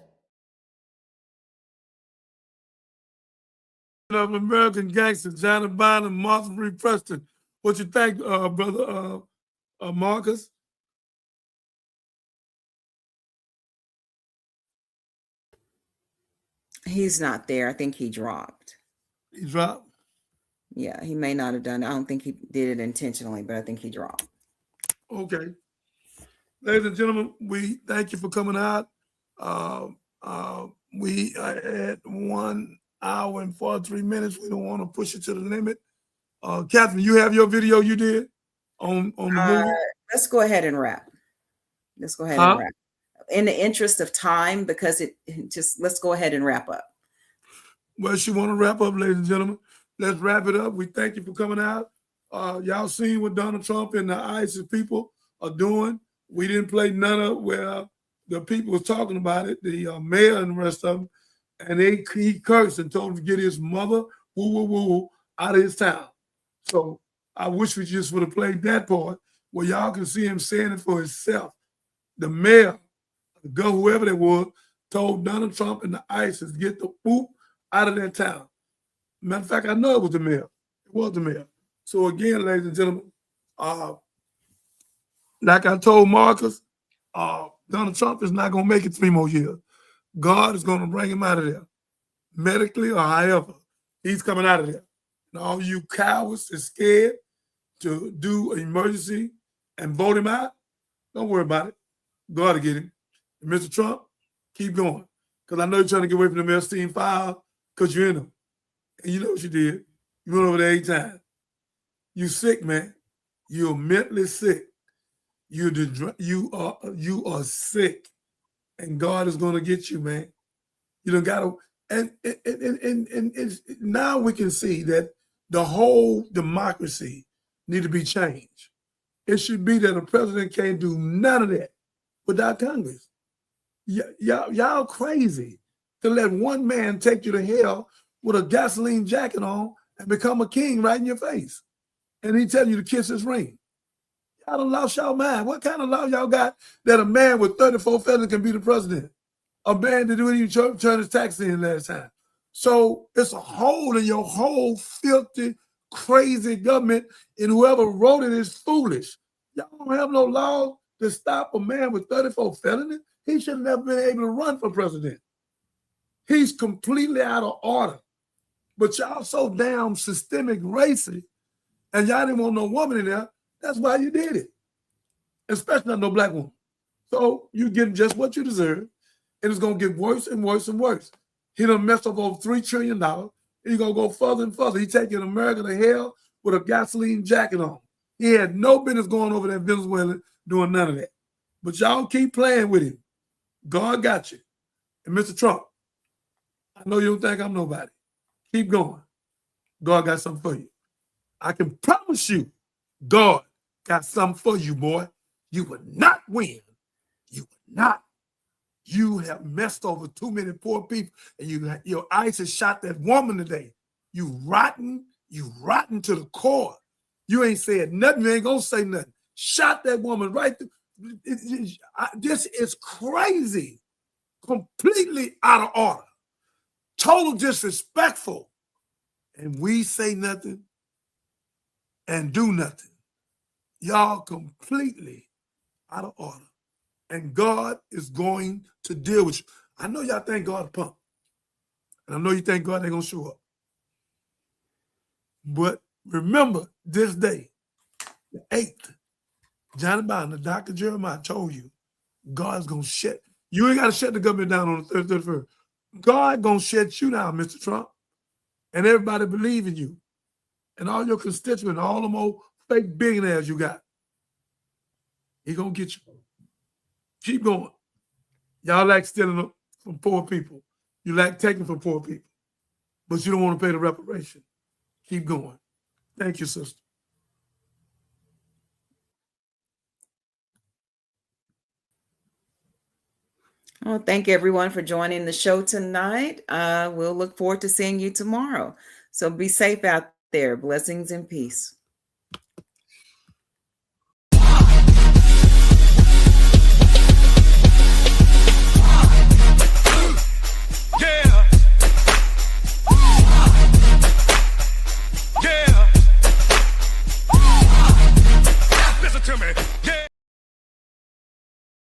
Of American gangster, Johnny Bynum, Martha Marie Preston. What you think, brother Marcus? He's not there. I think he dropped. He dropped? Yeah, he may not have done it. I don't think he did it intentionally, but I think he dropped. Okay. Ladies and gentlemen, we thank you for coming out. We are at 1 hour and 43 minutes. We don't want to push it to the limit. Catherine, you have your video you did on the movie? Let's go ahead and wrap. Let's go ahead and wrap. In the interest of time, because let's go ahead and wrap up. Well, she want to wrap up, ladies and gentlemen. Let's wrap it up. We thank you for coming out. Y'all seen what Donald Trump and the ISIS people are doing. We didn't play none of where the people was talking about it, the mayor and the rest of them. And he cursed and told him to get his mother, woo, out of his town. So I wish we just would have played that part where y'all can see him saying it for himself. The mayor, whoever that was, told Donald Trump and the ISIS get the boop out of their town. Matter of fact, I know it was the mayor. It was the mayor. So again, ladies and gentlemen, like I told Marcus, Donald Trump is not going to make it 3 more years. God is going to bring him out of there, medically or however. He's coming out of there. And all you cowards is scared to do an emergency and vote him out, don't worry about it. God will get him. And Mr. Trump, keep going. Because I know you're trying to get away from the Epstein file because you're in them. And you know what you did. You went over there 8 times. You sick, man. You're mentally sick. You are sick. And God is going to get you, man. You don't got to. And now we can see that the whole democracy need to be changed. It should be that a president can't do none of that without Congress. Y'all crazy to let one man take you to hell with a gasoline jacket on and become a king right in your face. And he tell you to kiss his ring. Y'all done lost y'all mind. What kind of law y'all got that a man with 34 felonies can be the president? A man that didn't even turn his tax in last time. So it's a hole in your whole filthy, crazy government, and whoever wrote it is foolish. Y'all don't have no law to stop a man with 34 felonies. He should have never been able to run for president. He's completely out of order. But y'all so damn systemic racist, and y'all didn't want no woman in there. That's why you did it. Especially not no black woman. So you're getting just what you deserve. And it's going to get worse and worse and worse. He done messed up over $3 trillion. And he's going to go further and further. He's taking America to hell with a gasoline jacket on. He had no business going over there in Venezuela doing none of that. But y'all keep playing with him. God got you. And Mr. Trump, I know you don't think I'm nobody. Keep going. God got something for you. I can promise you, God got something for you, boy. You will not win. You will not. You have messed over too many poor people, and your ISIS shot that woman today. You rotten to the core. You ain't said nothing. You ain't gonna say nothing. Shot that woman right through. This is crazy. Completely out of order. Total disrespectful. And we say nothing and do nothing. Y'all completely out of order. And God is going to deal with you. I know y'all think God a punk. And I know you think God ain't going to show up. But remember this day, the 8th, Johnny Biden, Dr. Jeremiah told you, God's going to shut. You ain't got to shut the government down on the 31st. God going to shut you down, Mr. Trump. And everybody believe in you. And all your constituents, all them old fake billionaires you got. He going to get you. Keep going. Y'all like stealing from poor people. You like taking from poor people. But you don't want to pay the reparation. Keep going. Thank you, sister. Well, thank everyone for joining the show tonight. We'll look forward to seeing you tomorrow. So be safe out there. Blessings and peace.